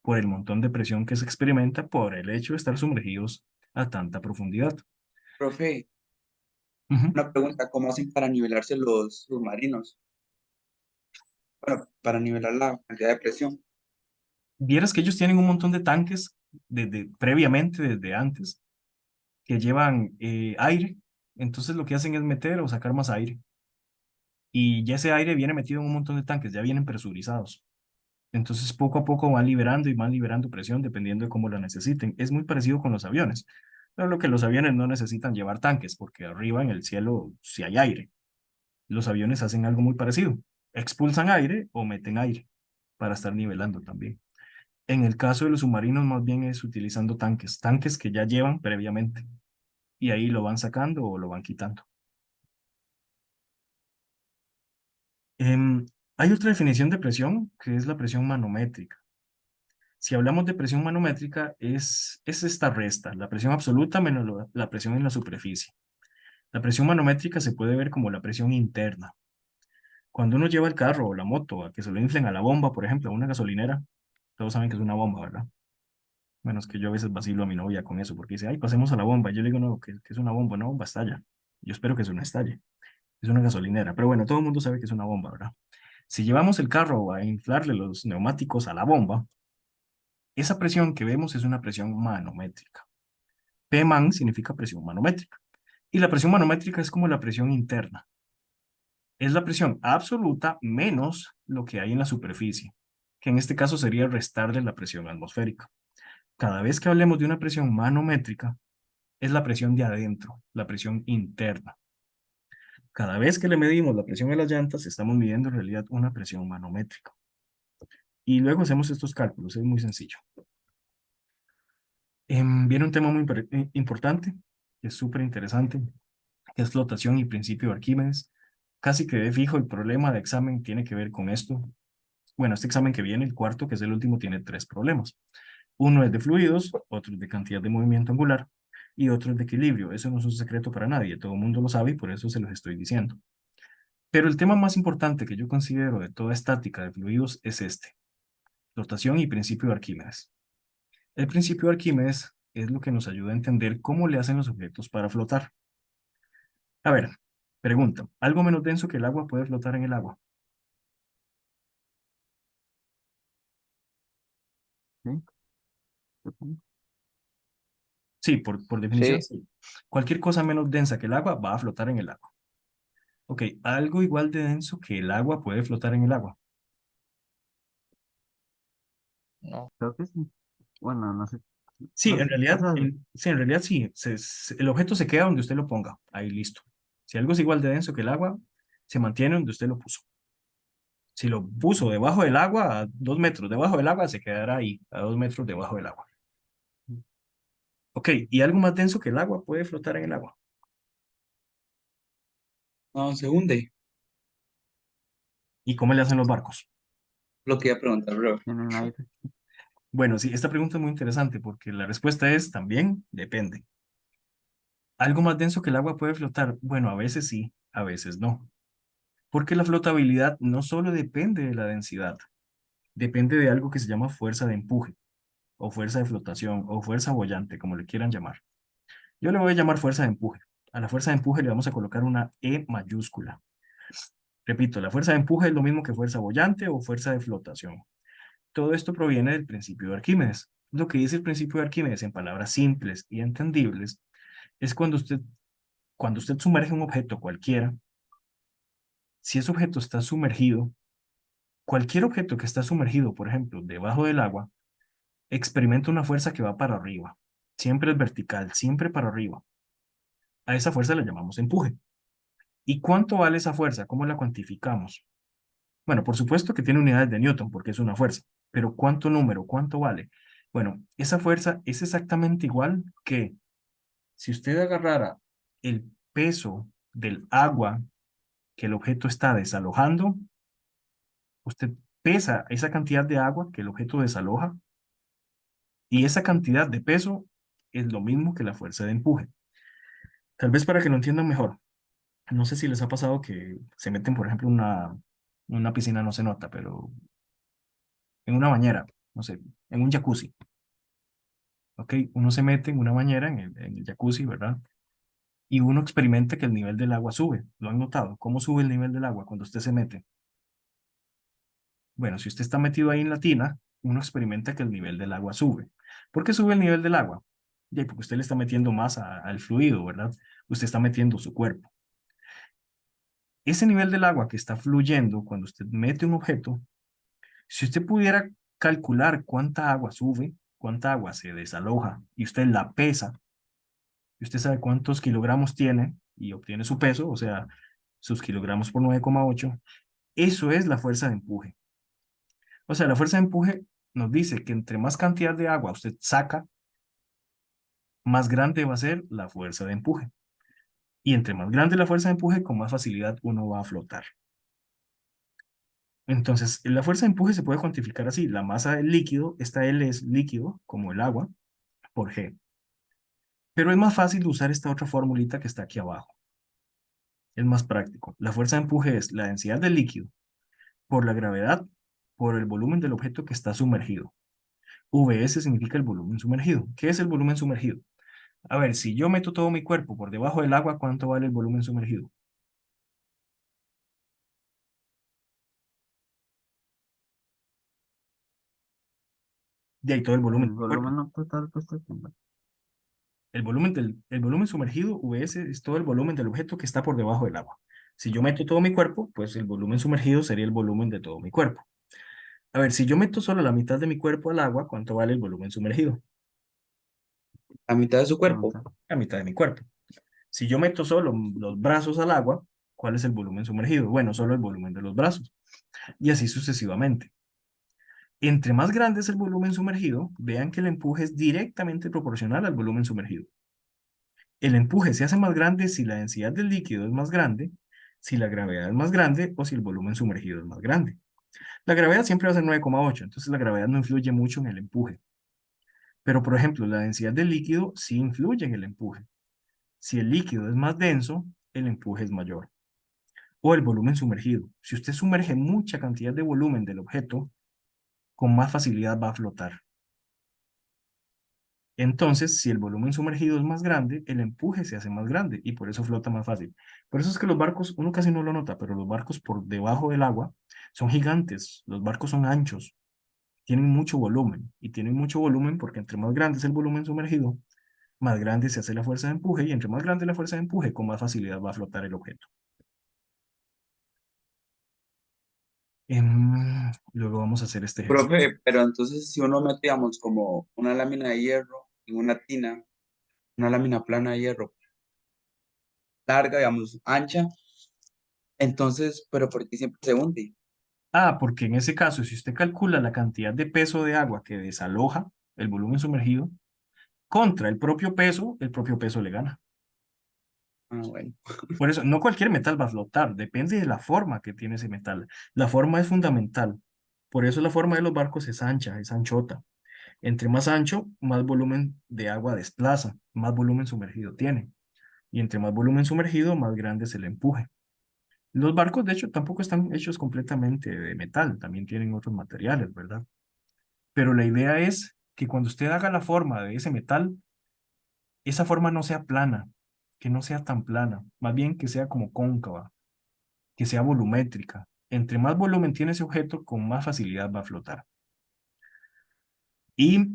por el montón de presión que se experimenta por el hecho de estar sumergidos a tanta profundidad. Profe, Ujú. una pregunta, ¿cómo hacen para nivelarse los submarinos? Bueno, para nivelar la cantidad de presión. Vieras que ellos tienen un montón de tanques previamente, desde antes, que llevan aire. Entonces lo que hacen es meter o sacar más aire. Y ya ese aire viene metido en un montón de tanques, ya vienen presurizados. Entonces, poco a poco van liberando y van liberando presión dependiendo de cómo la necesiten. Es muy parecido con los aviones. Pero lo que los aviones no necesitan llevar tanques, porque arriba en el cielo sí hay aire. Los aviones hacen algo muy parecido. Expulsan aire o meten aire para estar nivelando también. En el caso de los submarinos, más bien es utilizando tanques, tanques que ya llevan previamente. Y ahí lo van sacando o lo van quitando. Em, Hay otra definición de presión que es la presión manométrica. Si hablamos de presión manométrica, es esta resta, la presión absoluta menos la presión en la superficie. La presión manométrica se puede ver como la presión interna. Cuando uno lleva el carro o la moto a que se lo inflen a la bomba, por ejemplo, a una gasolinera, todos saben que es una bomba, ¿verdad? Menos que yo a veces vacilo a mi novia con eso, porque dice, ay, pasemos a la bomba. Y yo le digo, no, que es una bomba, una bomba estalla. Yo espero que eso no estalle. Es una gasolinera. Pero bueno, todo el mundo sabe que es una bomba, ¿verdad? Si llevamos el carro a inflarle los neumáticos a la bomba, esa presión que vemos es una presión manométrica. Pman significa presión manométrica. Y la presión manométrica es como la presión interna. Es la presión absoluta menos lo que hay en la superficie, que en este caso sería restarle la presión atmosférica. Cada vez que hablemos de una presión manométrica, es la presión de adentro, la presión interna. Cada vez que le medimos la presión a las llantas, estamos midiendo en realidad una presión manométrica. Y luego hacemos estos cálculos, es muy sencillo. Viene un tema muy importante, que es súper interesante, que es flotación y principio de Arquímedes. Casi que de fijo el problema de examen tiene que ver con esto. Bueno, este examen que viene, el cuarto, que es el último, tiene tres problemas. Uno es de fluidos, otro es de cantidad de movimiento angular y otro es de equilibrio. Eso no es un secreto para nadie, todo el mundo lo sabe y por eso se los estoy diciendo. Pero el tema más importante que yo considero de toda estática de fluidos es este, flotación y principio de Arquímedes. El principio de Arquímedes es lo que nos ayuda a entender cómo le hacen los objetos para flotar. A ver, pregunta, ¿algo menos denso que el agua puede flotar en el agua? ¿Sí? Supongo. Sí, por definición Sí, sí. Cualquier cosa menos densa que el agua va a flotar en el agua. Ok, algo igual de denso que el agua puede flotar en el agua. no. Creo que sí. Bueno, no sé. Sí, No en sé. O realidad, sea, sí, en realidad sí. El objeto se queda donde usted lo ponga. Ahí listo. Si algo es igual de denso que el agua, se mantiene donde usted lo puso. Si lo puso debajo del agua, a 2 metros debajo del agua, se quedará ahí, a 2 metros debajo del agua. Ok, y algo más denso que el agua puede flotar en el agua. No, se hunde. ¿Y cómo le hacen los barcos? Lo que iba a preguntar, bro. tienen aire. Bueno, sí, esta pregunta es muy interesante porque la respuesta es también depende. ¿Algo más denso que el agua puede flotar? Bueno, a veces sí, a veces no. Porque la flotabilidad no solo depende de la densidad, depende de algo que se llama fuerza de empuje, o fuerza de flotación, o fuerza boyante, como le quieran llamar. Yo le voy a llamar fuerza de empuje. A la fuerza de empuje le vamos a colocar una E mayúscula. Repito, la fuerza de empuje es lo mismo que fuerza boyante o fuerza de flotación. Todo esto proviene del principio de Arquímedes. Lo que dice el principio de Arquímedes en palabras simples y entendibles es cuando usted sumerge un objeto cualquiera, si ese objeto está sumergido, cualquier objeto que está sumergido, por ejemplo, debajo del agua, experimenta una fuerza que va para arriba. Siempre es vertical, siempre para arriba. A esa fuerza le llamamos empuje. ¿Y cuánto vale esa fuerza? ¿Cómo la cuantificamos? Bueno, por supuesto que tiene unidades de Newton porque es una fuerza, pero ¿cuánto número? ¿Cuánto vale? Bueno, esa fuerza es exactamente igual que si usted agarrara el peso del agua que el objeto está desalojando, usted pesa esa cantidad de agua que el objeto desaloja y esa cantidad de peso es lo mismo que la fuerza de empuje. Tal vez para que lo entiendan mejor, no sé si les ha pasado que se meten, por ejemplo, una piscina, no se nota, pero en una bañera, no sé, en un jacuzzi, ¿ok? Uno se mete en una bañera, en el jacuzzi, ¿verdad? Y uno experimenta que el nivel del agua sube. ¿Lo han notado? ¿Cómo sube el nivel del agua cuando usted se mete? Bueno, si usted está metido ahí en la tina, uno experimenta que el nivel del agua sube. ¿Por qué sube el nivel del agua? Ya, porque usted le está metiendo más al fluido, ¿verdad? Usted está metiendo su cuerpo. Ese nivel del agua que está fluyendo cuando usted mete un objeto, si usted pudiera calcular cuánta agua sube, cuánta agua se desaloja y usted la pesa, y usted sabe cuántos kilogramos tiene y obtiene su peso, o sea, sus kilogramos por 9,8, eso es la fuerza de empuje. O sea, la fuerza de empuje nos dice que entre más cantidad de agua usted saca, más grande va a ser la fuerza de empuje. Y entre más grande la fuerza de empuje, con más facilidad uno va a flotar. Entonces, la fuerza de empuje se puede cuantificar así. La masa del líquido, esta L es líquido, como el agua, por G. Pero es más fácil usar esta otra formulita que está aquí abajo. Es más práctico. La fuerza de empuje es la densidad del líquido por la gravedad por el volumen del objeto que está sumergido. VS significa el volumen sumergido. ¿Qué es el volumen sumergido? A ver, si yo meto todo mi cuerpo por debajo del agua, ¿cuánto vale el volumen sumergido? De ahí todo el volumen El del cuerpo. volumen no total puesto aquí. El volumen sumergido, VS, es todo el volumen del objeto que está por debajo del agua. Si yo meto todo mi cuerpo, pues el volumen sumergido sería el volumen de todo mi cuerpo. A ver, si yo meto solo la mitad de mi cuerpo al agua, ¿cuánto vale el volumen sumergido? La mitad de su cuerpo. Pregunta. La mitad de mi cuerpo. Si yo meto solo los brazos al agua, ¿cuál es el volumen sumergido? Bueno, solo el volumen de los brazos. Y así sucesivamente. Entre más grande es el volumen sumergido, vean que el empuje es directamente proporcional al volumen sumergido. El empuje se hace más grande si la densidad del líquido es más grande, si la gravedad es más grande o si el volumen sumergido es más grande. La gravedad siempre va a ser 9,8, entonces la gravedad no influye mucho en el empuje. Pero, por ejemplo, la densidad del líquido sí influye en el empuje. Si el líquido es más denso, el empuje es mayor. O el volumen sumergido. Si usted sumerge mucha cantidad de volumen del objeto, con más facilidad va a flotar. Entonces, si el volumen sumergido es más grande, el empuje se hace más grande y por eso flota más fácil. Por eso es que los barcos, uno casi no lo nota, pero los barcos por debajo del agua son gigantes. Los barcos son anchos, tienen mucho volumen y tienen mucho volumen porque entre más grande es el volumen sumergido, más grande se hace la fuerza de empuje y entre más grande la fuerza de empuje, con más facilidad va a flotar el objeto. Luego vamos a hacer este ejercicio. Profe, pero entonces si uno mete, digamos, como una lámina de hierro en una tina, una lámina plana de hierro larga, digamos, ancha, entonces, pero ¿por qué siempre se hunde? Ah, porque en ese caso, si usted calcula la cantidad de peso de agua que desaloja el volumen sumergido contra el propio peso le gana. Ah, bueno. Por eso, no cualquier metal va a flotar, depende de la forma que tiene ese metal. La forma es fundamental. Por eso la forma de los barcos es ancha, es anchota. Entre más ancho, más volumen de agua desplaza, más volumen sumergido tiene. Y entre más volumen sumergido, más grande es el empuje. Los barcos, de hecho, tampoco están hechos completamente de metal, también tienen otros materiales, ¿verdad? Pero la idea es que cuando usted haga la forma de ese metal, esa forma no sea plana, que no sea tan plana, más bien que sea como cóncava, que sea volumétrica. Entre más volumen tiene ese objeto, con más facilidad va a flotar. Y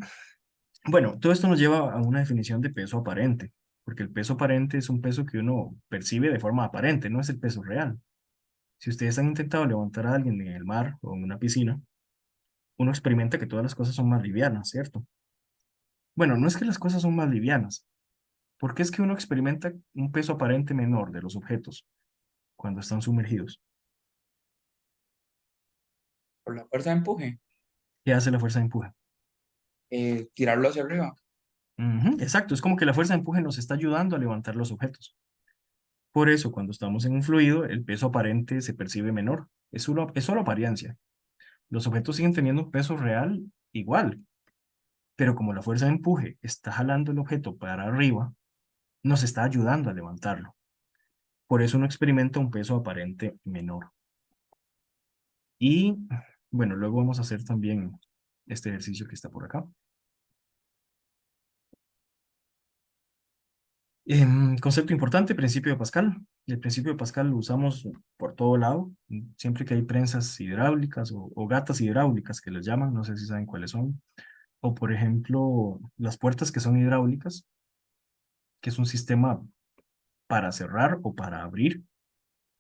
bueno, todo esto nos lleva a una definición de peso aparente, porque el peso aparente es un peso que uno percibe de forma aparente, no es el peso real. Si ustedes han intentado levantar a alguien en el mar o en una piscina, uno experimenta que todas las cosas son más livianas, ¿cierto? Bueno, no es que las cosas son más livianas, porque es que uno experimenta un peso aparente menor de los objetos cuando están sumergidos. Por la fuerza de empuje, ¿Qué hace la fuerza de empuje? tirarlo hacia arriba. Ujú, exacto, es como que la fuerza de empuje nos está ayudando a levantar los objetos. Por eso, cuando estamos en un fluido, el peso aparente se percibe menor. Es solo apariencia. Los objetos siguen teniendo un peso real igual, pero como la fuerza de empuje está jalando el objeto para arriba, nos está ayudando a levantarlo. Por eso uno experimenta un peso aparente menor. Y bueno, luego vamos a hacer también este ejercicio que está por acá. Concepto importante, principio de Pascal. El principio de Pascal lo usamos por todo lado, siempre que hay prensas hidráulicas o gatas hidráulicas que les llaman, no sé si saben cuáles son. O por ejemplo, las puertas que son hidráulicas, que es un sistema para cerrar o para abrir,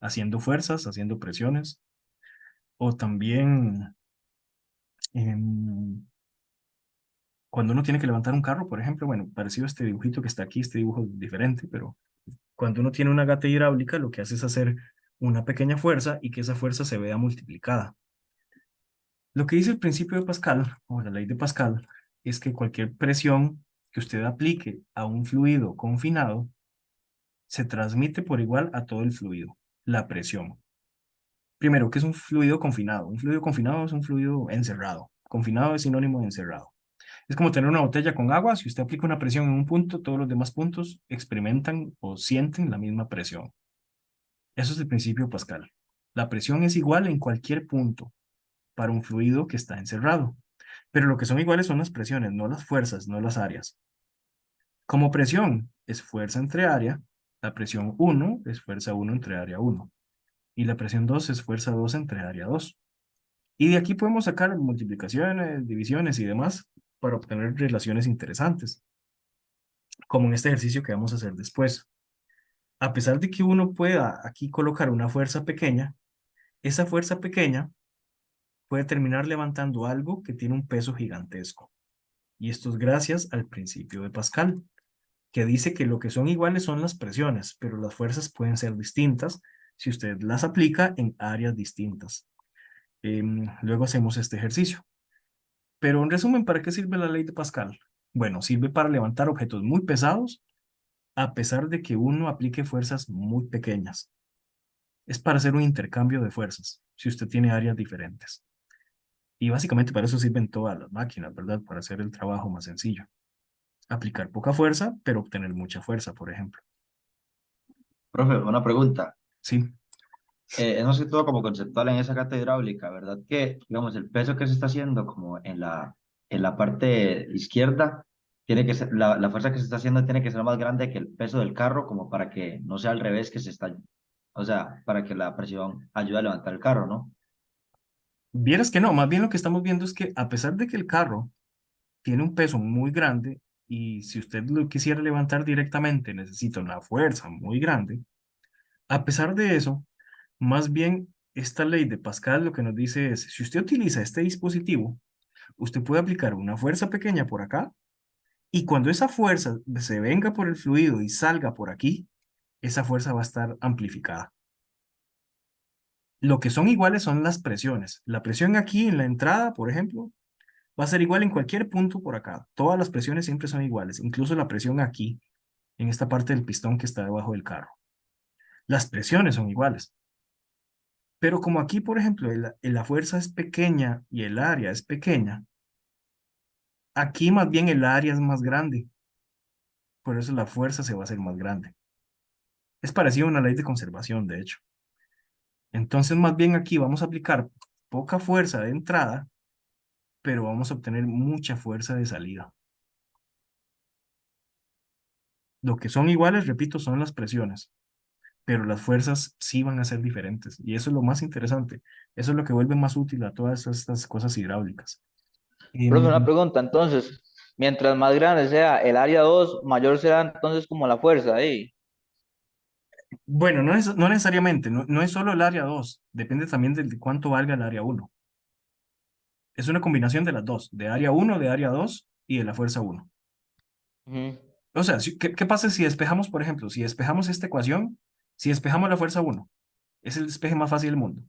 haciendo fuerzas, haciendo presiones. O también em, cuando uno tiene que levantar un carro, por ejemplo, bueno, parecido a este dibujito que está aquí, este dibujo es diferente, pero cuando uno tiene una gata hidráulica, lo que hace es hacer una pequeña fuerza y que esa fuerza se vea multiplicada. Lo que dice el principio de Pascal, o la ley de Pascal, es que cualquier presión que usted aplique a un fluido confinado se transmite por igual a todo el fluido, la presión. Primero, ¿qué es un fluido confinado? Un fluido confinado es un fluido encerrado. Confinado es sinónimo de encerrado. Es como tener una botella con agua. Si usted aplica una presión en un punto, todos los demás puntos experimentan o sienten la misma presión. Eso es el principio de Pascal. La presión es igual en cualquier punto para un fluido que está encerrado. Pero lo que son iguales son las presiones, no las fuerzas, no las áreas. Como presión es fuerza entre área, la presión 1 es fuerza 1 entre área 1. Y la presión 2 es fuerza 2 entre área 2. Y de aquí podemos sacar multiplicaciones, divisiones y demás para obtener relaciones interesantes, como en este ejercicio que vamos a hacer después. A pesar de que uno pueda aquí colocar una fuerza pequeña, esa fuerza pequeña puede terminar levantando algo que tiene un peso gigantesco. Y esto es gracias al principio de Pascal, que dice que lo que son iguales son las presiones, pero las fuerzas pueden ser distintas si usted las aplica en áreas distintas. Luego hacemos este ejercicio. Pero en resumen, ¿para qué sirve la ley de Pascal? Bueno, sirve para levantar objetos muy pesados a pesar de que uno aplique fuerzas muy pequeñas. Es para hacer un intercambio de fuerzas, si usted tiene áreas diferentes. Y básicamente para eso sirven todas las máquinas, ¿verdad? Para hacer el trabajo más sencillo. Aplicar poca fuerza, pero obtener mucha fuerza, por ejemplo. Profe, una pregunta. Sí, Es más que todo como conceptual en esa cata hidráulica, ¿verdad? Que, digamos, el peso que se está haciendo como en la parte izquierda, tiene que ser, la fuerza que se está haciendo tiene que ser más grande que el peso del carro, como para que no sea al revés que se está, o sea, para que la presión ayude a levantar el carro, ¿no? vieras que no, más bien lo que estamos viendo es que a pesar de que el carro tiene un peso muy grande y si usted lo quisiera levantar directamente necesita una fuerza muy grande, a pesar de eso, más bien esta ley de Pascal lo que nos dice es, si usted utiliza este dispositivo, usted puede aplicar una fuerza pequeña por acá y cuando esa fuerza se venga por el fluido y salga por aquí, esa fuerza va a estar amplificada. Lo que son iguales son las presiones. La presión aquí en la entrada, por ejemplo, va a ser igual en cualquier punto por acá. Todas las presiones siempre son iguales, incluso la presión aquí, en esta parte del pistón que está debajo del carro. Las presiones son iguales. Pero como aquí, por ejemplo, la fuerza es pequeña y el área es pequeña, aquí más bien el área es más grande. Por eso la fuerza se va a hacer más grande. Es parecido a una ley de conservación, de hecho. Entonces, más bien aquí vamos a aplicar poca fuerza de entrada, pero vamos a obtener mucha fuerza de salida. Lo que son iguales, repito, son las presiones, pero las fuerzas sí van a ser diferentes. Y eso es lo más interesante. Eso es lo que vuelve más útil a todas estas cosas hidráulicas. Profe, una Em, pregunta, entonces, mientras más grande sea el área 2 mayor será entonces como la fuerza ahí. bueno, no necesariamente, no es solo el área 2, depende también de cuánto valga el área 1. Es una combinación de las dos, de área 1, de área 2 y de la fuerza 1. Ujú. O sea, ¿qué pasa si despejamos, por ejemplo, si despejamos esta ecuación, si despejamos la fuerza 1, es el despeje más fácil del mundo.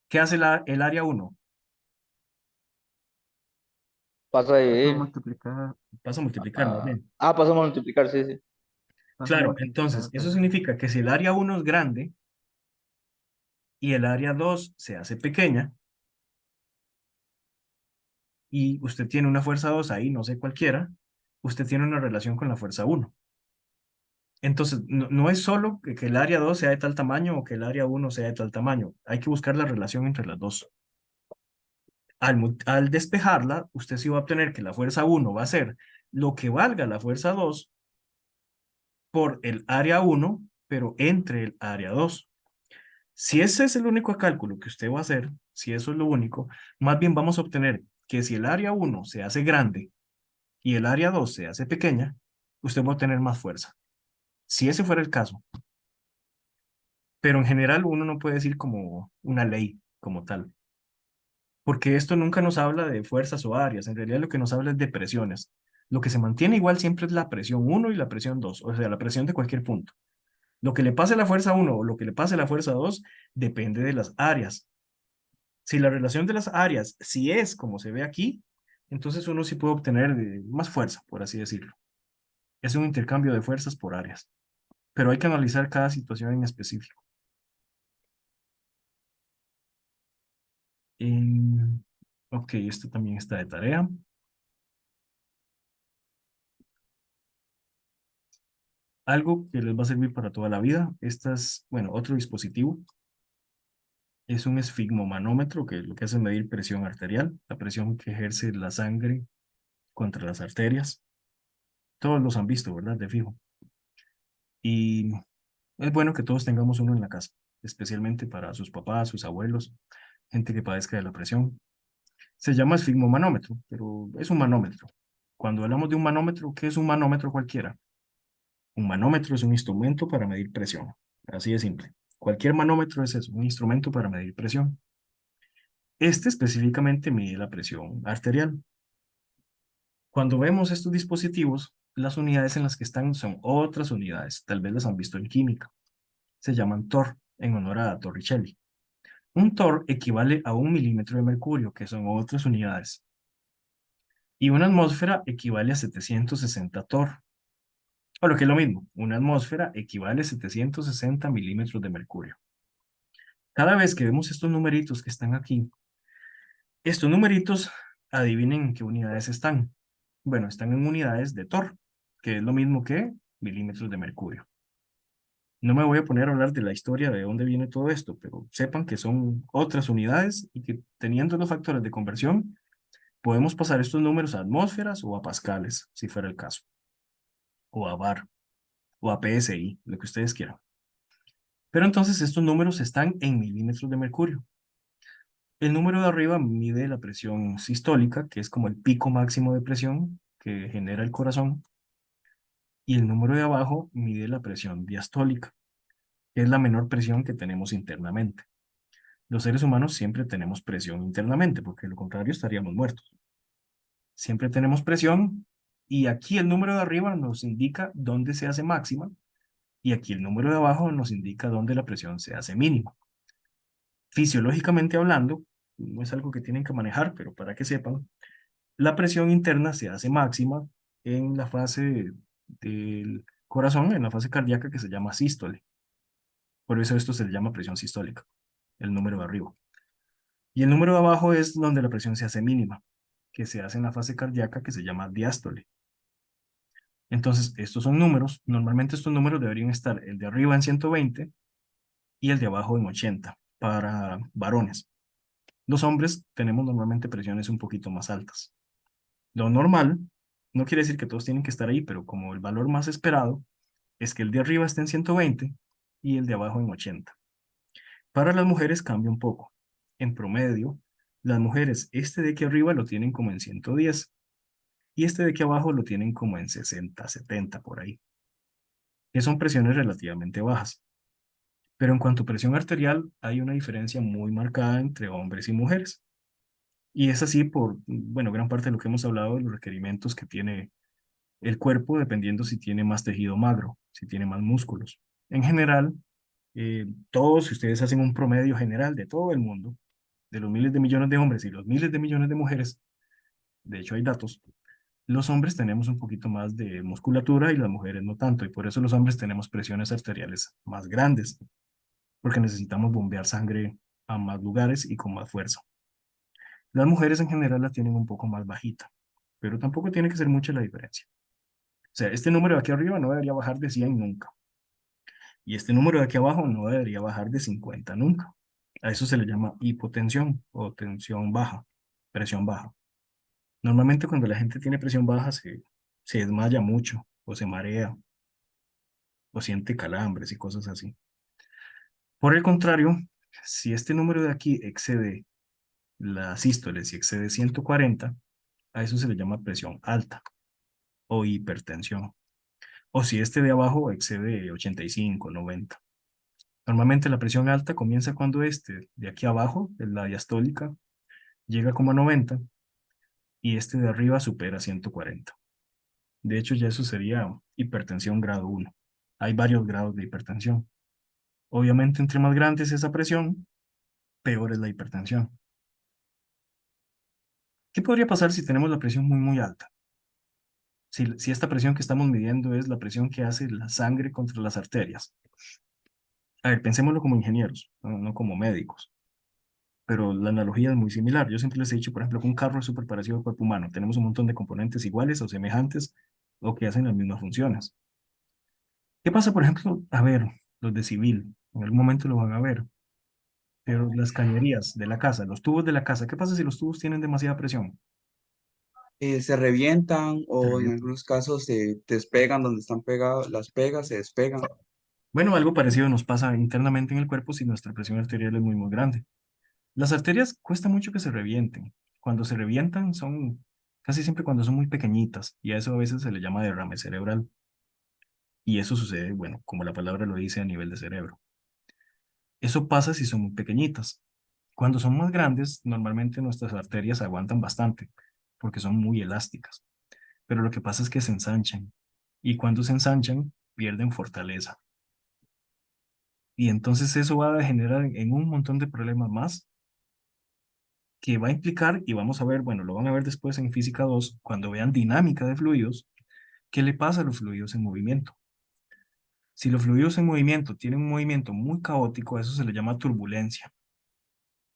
¿Qué hace el área 1? Pasa a Pasa a dividir. multiplicar, Pasa a multiplicar más bien. Pasa a multiplicar, sí, sí. pasa a Claro, multiplicar entonces, otra eso vez. significa que si el área 1 es grande y el área 2 se hace pequeña y usted tiene una fuerza 2 ahí, no sé cualquiera, usted tiene una relación con la fuerza 1. Entonces, no es solo que el área 2 sea de tal tamaño o que el área 1 sea de tal tamaño. Hay que buscar la relación entre las dos. Al despejarla, usted sí va a obtener que la fuerza 1 va a ser lo que valga la fuerza 2 por el área 1, pero entre el área 2. Si ese es el único cálculo que usted va a hacer, si eso es lo único, más bien vamos a obtener que si el área 1 se hace grande y el área 2 se hace pequeña, usted va a obtener más fuerza. Si ese fuera el caso. Pero en general uno no puede decir como una ley como tal, porque esto nunca nos habla de fuerzas o áreas, en realidad lo que nos habla es de presiones. Lo que se mantiene igual siempre es la presión 1 y la presión 2, o sea, la presión de cualquier punto. Lo que le pase a la fuerza 1 o lo que le pase a la fuerza 2 depende de las áreas. Si la relación de las áreas si es como se ve aquí, entonces uno sí puede obtener más fuerza, por así decirlo. Es un intercambio de fuerzas por áreas, pero hay que analizar cada situación en específico. Em, ok, esto también está de tarea. Algo que les va a servir para toda la vida. Este es, bueno, otro dispositivo. Es un esfigmomanómetro que lo que hace es medir presión arterial, la presión que ejerce la sangre contra las arterias. Todos los han visto, ¿verdad? De fijo. Y es bueno que todos tengamos uno en la casa, especialmente para sus papás, sus abuelos, gente que padezca de la presión. Se llama esfigmomanómetro, pero es un manómetro. Cuando hablamos de un manómetro, ¿qué es un manómetro cualquiera? Un manómetro es un instrumento para medir presión. Así de simple. Cualquier manómetro es eso, un instrumento para medir presión. Este específicamente mide la presión arterial. Cuando vemos estos dispositivos, las unidades en las que están son otras unidades, tal vez las han visto en química. Se llaman torr, en honor a Torricelli. Un torr equivale a 1 milímetro de mercurio, que son otras unidades. Y una atmósfera equivale a 760 torr. O lo que es lo mismo, una atmósfera equivale a 760 milímetros de mercurio. Cada vez que vemos estos numeritos que están aquí, estos numeritos, adivinen en qué unidades están. Bueno, están en unidades de torr, que es lo mismo que milímetros de mercurio. No me voy a poner a hablar de la historia de dónde viene todo esto, pero sepan que son otras unidades y que teniendo los factores de conversión, podemos pasar estos números a atmósferas o a pascales, si fuera el caso, o a bar, o a PSI, lo que ustedes quieran. Pero entonces estos números están en milímetros de mercurio. El número de arriba mide la presión sistólica, que es como el pico máximo de presión que genera el corazón, y el número de abajo mide la presión diastólica, que es la menor presión que tenemos internamente. Los seres humanos siempre tenemos presión internamente, porque de lo contrario estaríamos muertos. Siempre tenemos presión, y aquí el número de arriba nos indica dónde se hace máxima, y aquí el número de abajo nos indica dónde la presión se hace mínima. Fisiológicamente hablando, no es algo que tienen que manejar, pero para que sepan, la presión interna se hace máxima en la fase del corazón, en la fase cardíaca que se llama sístole. Por eso esto se le llama presión sistólica, el número de arriba. Y el número de abajo es donde la presión se hace mínima, que se hace en la fase cardíaca que se llama diástole. Entonces, estos son números. Normalmente estos números deberían estar el de arriba en 120 y el de abajo en 80 para varones. Los hombres tenemos normalmente presiones un poquito más altas. Lo normal, no quiere decir que todos tienen que estar ahí, pero como el valor más esperado es que el de arriba esté en 120 y el de abajo en 80. Para las mujeres cambia un poco. En promedio, las mujeres este de aquí arriba lo tienen como en 110 y este de aquí abajo lo tienen como en 60, 70 por ahí, que son presiones relativamente bajas. Pero en cuanto a presión arterial, hay una diferencia muy marcada entre hombres y mujeres. Y es así por, bueno, gran parte de lo que hemos hablado de los requerimientos que tiene el cuerpo, dependiendo si tiene más tejido magro, si tiene más músculos. En general, todos, si ustedes hacen un promedio general de todo el mundo, de los miles de millones de hombres y los miles de millones de mujeres, de hecho hay datos, los hombres tenemos un poquito más de musculatura y las mujeres no tanto, y por eso los hombres tenemos presiones arteriales más grandes, porque necesitamos bombear sangre a más lugares y con más fuerza. Las mujeres en general la tienen un poco más bajita, pero tampoco tiene que ser mucha la diferencia. O sea, este número de aquí arriba no debería bajar de 100 nunca, y este número de aquí abajo no debería bajar de 50 nunca. A eso se le llama hipotensión o tensión baja, presión baja. Normalmente cuando la gente tiene presión baja se desmaya mucho o se marea o siente calambres y cosas así. Por el contrario, si este número de aquí excede la sístole, si excede 140, a eso se le llama presión alta o hipertensión. O si este de abajo excede 85, 90. Normalmente la presión alta comienza cuando este de aquí abajo, la diastólica, llega como a 90 y este de arriba supera 140. De hecho, ya eso sería hipertensión grado 1. Hay varios grados de hipertensión. Obviamente, entre más grande es esa presión, peor es la hipertensión. ¿Qué podría pasar si tenemos la presión muy, muy alta? Si esta presión que estamos midiendo es la presión que hace la sangre contra las arterias. A ver, pensémoslo como ingenieros, no como médicos. Pero la analogía es muy similar. Yo siempre les he dicho, por ejemplo, que un carro es súper parecido al cuerpo humano. Tenemos un montón de componentes iguales o semejantes o que hacen las mismas funciones. ¿Qué pasa, por ejemplo? A ver, los de civil, en algún momento lo van a ver, pero las cañerías de la casa, los tubos de la casa, ¿qué pasa si los tubos tienen demasiada presión? Se revientan Se o en revientan. algunos casos se despegan donde están pegados, las pegas se despegan. Bueno, algo parecido nos pasa internamente en el cuerpo si nuestra presión arterial es muy, muy grande. Las arterias cuesta mucho que se revienten. Cuando se revientan son casi siempre cuando son muy pequeñitas y a eso a veces se le llama derrame cerebral. Y eso sucede, bueno, como la palabra lo dice, a nivel de cerebro. Eso pasa si son muy pequeñitas. Cuando son más grandes, normalmente nuestras arterias aguantan bastante porque son muy elásticas. pero lo que pasa es que se ensanchan. Y cuando se ensanchan, pierden fortaleza. Y entonces eso va a generar en un montón de problemas más que va a implicar, y vamos a ver, bueno, lo van a ver después en física 2 cuando vean dinámica de fluidos, qué le pasa a los fluidos en movimiento. Si los fluidos en movimiento tienen un movimiento muy caótico, a eso se le llama turbulencia,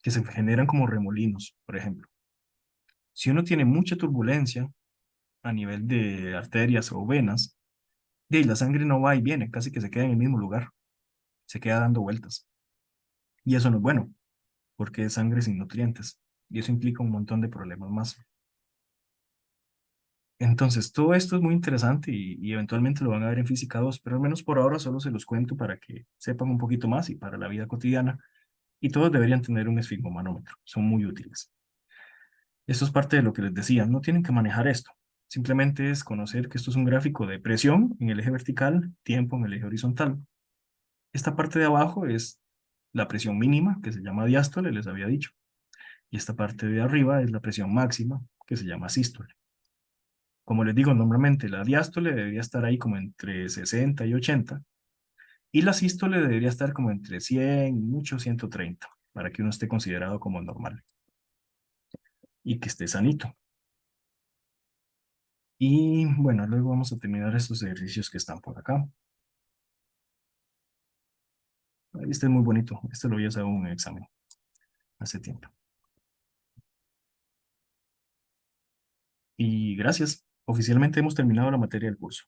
que se generan como remolinos, por ejemplo. Si uno tiene mucha turbulencia a nivel de arterias o venas, de ahí la sangre no va y viene, casi que se queda en el mismo lugar, se queda dando vueltas. Y eso no es bueno, porque es sangre sin nutrientes, y eso implica un montón de problemas más. Entonces, todo esto es muy interesante y eventualmente lo van a ver en Física 2, pero al menos por ahora solo se los cuento para que sepan un poquito más y para la vida cotidiana. Y todos deberían tener un esfigmomanómetro, son muy útiles. Esto es parte de lo que les decía, no tienen que manejar esto. Simplemente es conocer que esto es un gráfico de presión en el eje vertical, tiempo en el eje horizontal. Esta parte de abajo es la presión mínima, que se llama diástole, les había dicho. Y esta parte de arriba es la presión máxima, que se llama sístole. Como les digo, normalmente la diástole debería estar ahí como entre 60 y 80, y la sístole debería estar como entre 100 y mucho 130, para que uno esté considerado como normal y que esté sanito. Y bueno, luego vamos a terminar estos ejercicios que están por acá. Este es muy bonito, este lo había usado en un examen hace tiempo. Y gracias, oficialmente hemos terminado la materia del curso.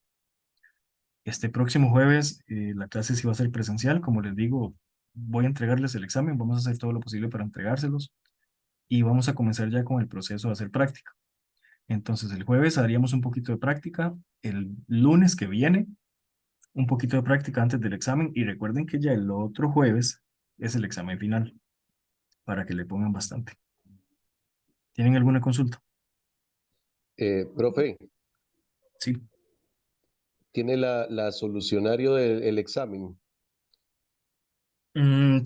Este próximo jueves la clase sí va a ser presencial, como les digo, voy a entregarles el examen, vamos a hacer todo lo posible para entregárselos y vamos a comenzar ya con el proceso de hacer práctica. Entonces el jueves haríamos un poquito de práctica, el lunes que viene un poquito de práctica antes del examen y recuerden que ya el otro jueves es el examen final para que le pongan bastante. ¿Tienen alguna consulta? Profe, Sí. ¿tiene la solucionario del examen?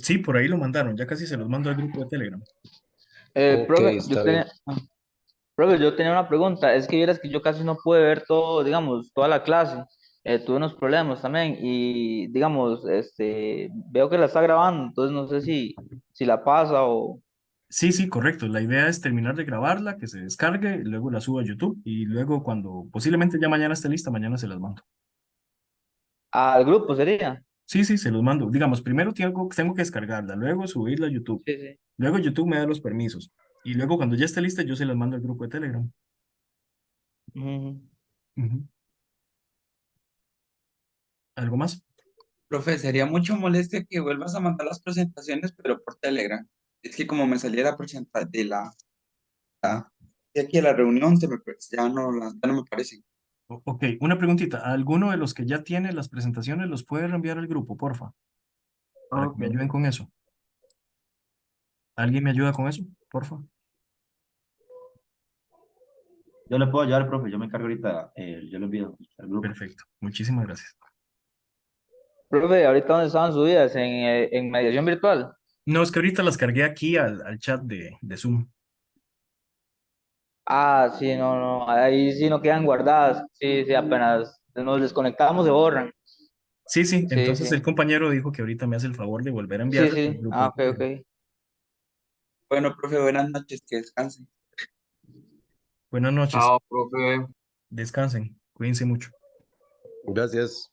Sí, por ahí lo mandaron, ya casi se los mando al grupo de Telegram. Ok, Profe, está bien. profe, yo tenía una pregunta. Es que vieras que yo casi no pude ver todo, digamos, toda la clase. Tuve unos problemas también y, digamos, veo que la está grabando, entonces no sé si la pasa o Sí, sí, correcto. La idea es terminar de grabarla, que se descargue, luego la suba a YouTube y luego cuando posiblemente ya mañana esté lista, mañana se las mando. al grupo sería. Sí, sí, se los mando. Digamos, primero tengo que descargarla, luego subirla a YouTube. Sí, sí. Luego YouTube me da los permisos. Y luego cuando ya esté lista, yo se las mando al grupo de Telegram. Ujú. Ujú. ¿Algo más? Profe, sería mucho molestia que vuelvas a mandar las presentaciones, pero por Telegram. Es que como me salía la presentación de aquí a la reunión, ya no me parece. Ok, una preguntita. ¿Alguno de los que ya tiene las presentaciones los puede reenviar al grupo, porfa? Para que Ok. me ayuden con eso. ¿Alguien me ayuda con eso, porfa? Yo le puedo ayudar, profe, yo me encargo ahorita, yo lo envío al grupo. Perfecto. Muchísimas gracias. Profe, ahorita dónde estaban subidas, en mediación virtual. No, es que ahorita las cargué aquí al chat de Zoom. Ah, sí, no, no, ahí sí no quedan guardadas. Sí, sí, apenas nos desconectamos se borran. Sí, sí. Sí, Entonces sí. el compañero dijo que ahorita me hace el favor de volver a Sí, enviarlas al sí. grupo Ah, de ok, Telegram. ok. Bueno, profe, buenas noches, que descansen. Buenas noches. Chao, profe. Descansen. Cuídense mucho. Gracias.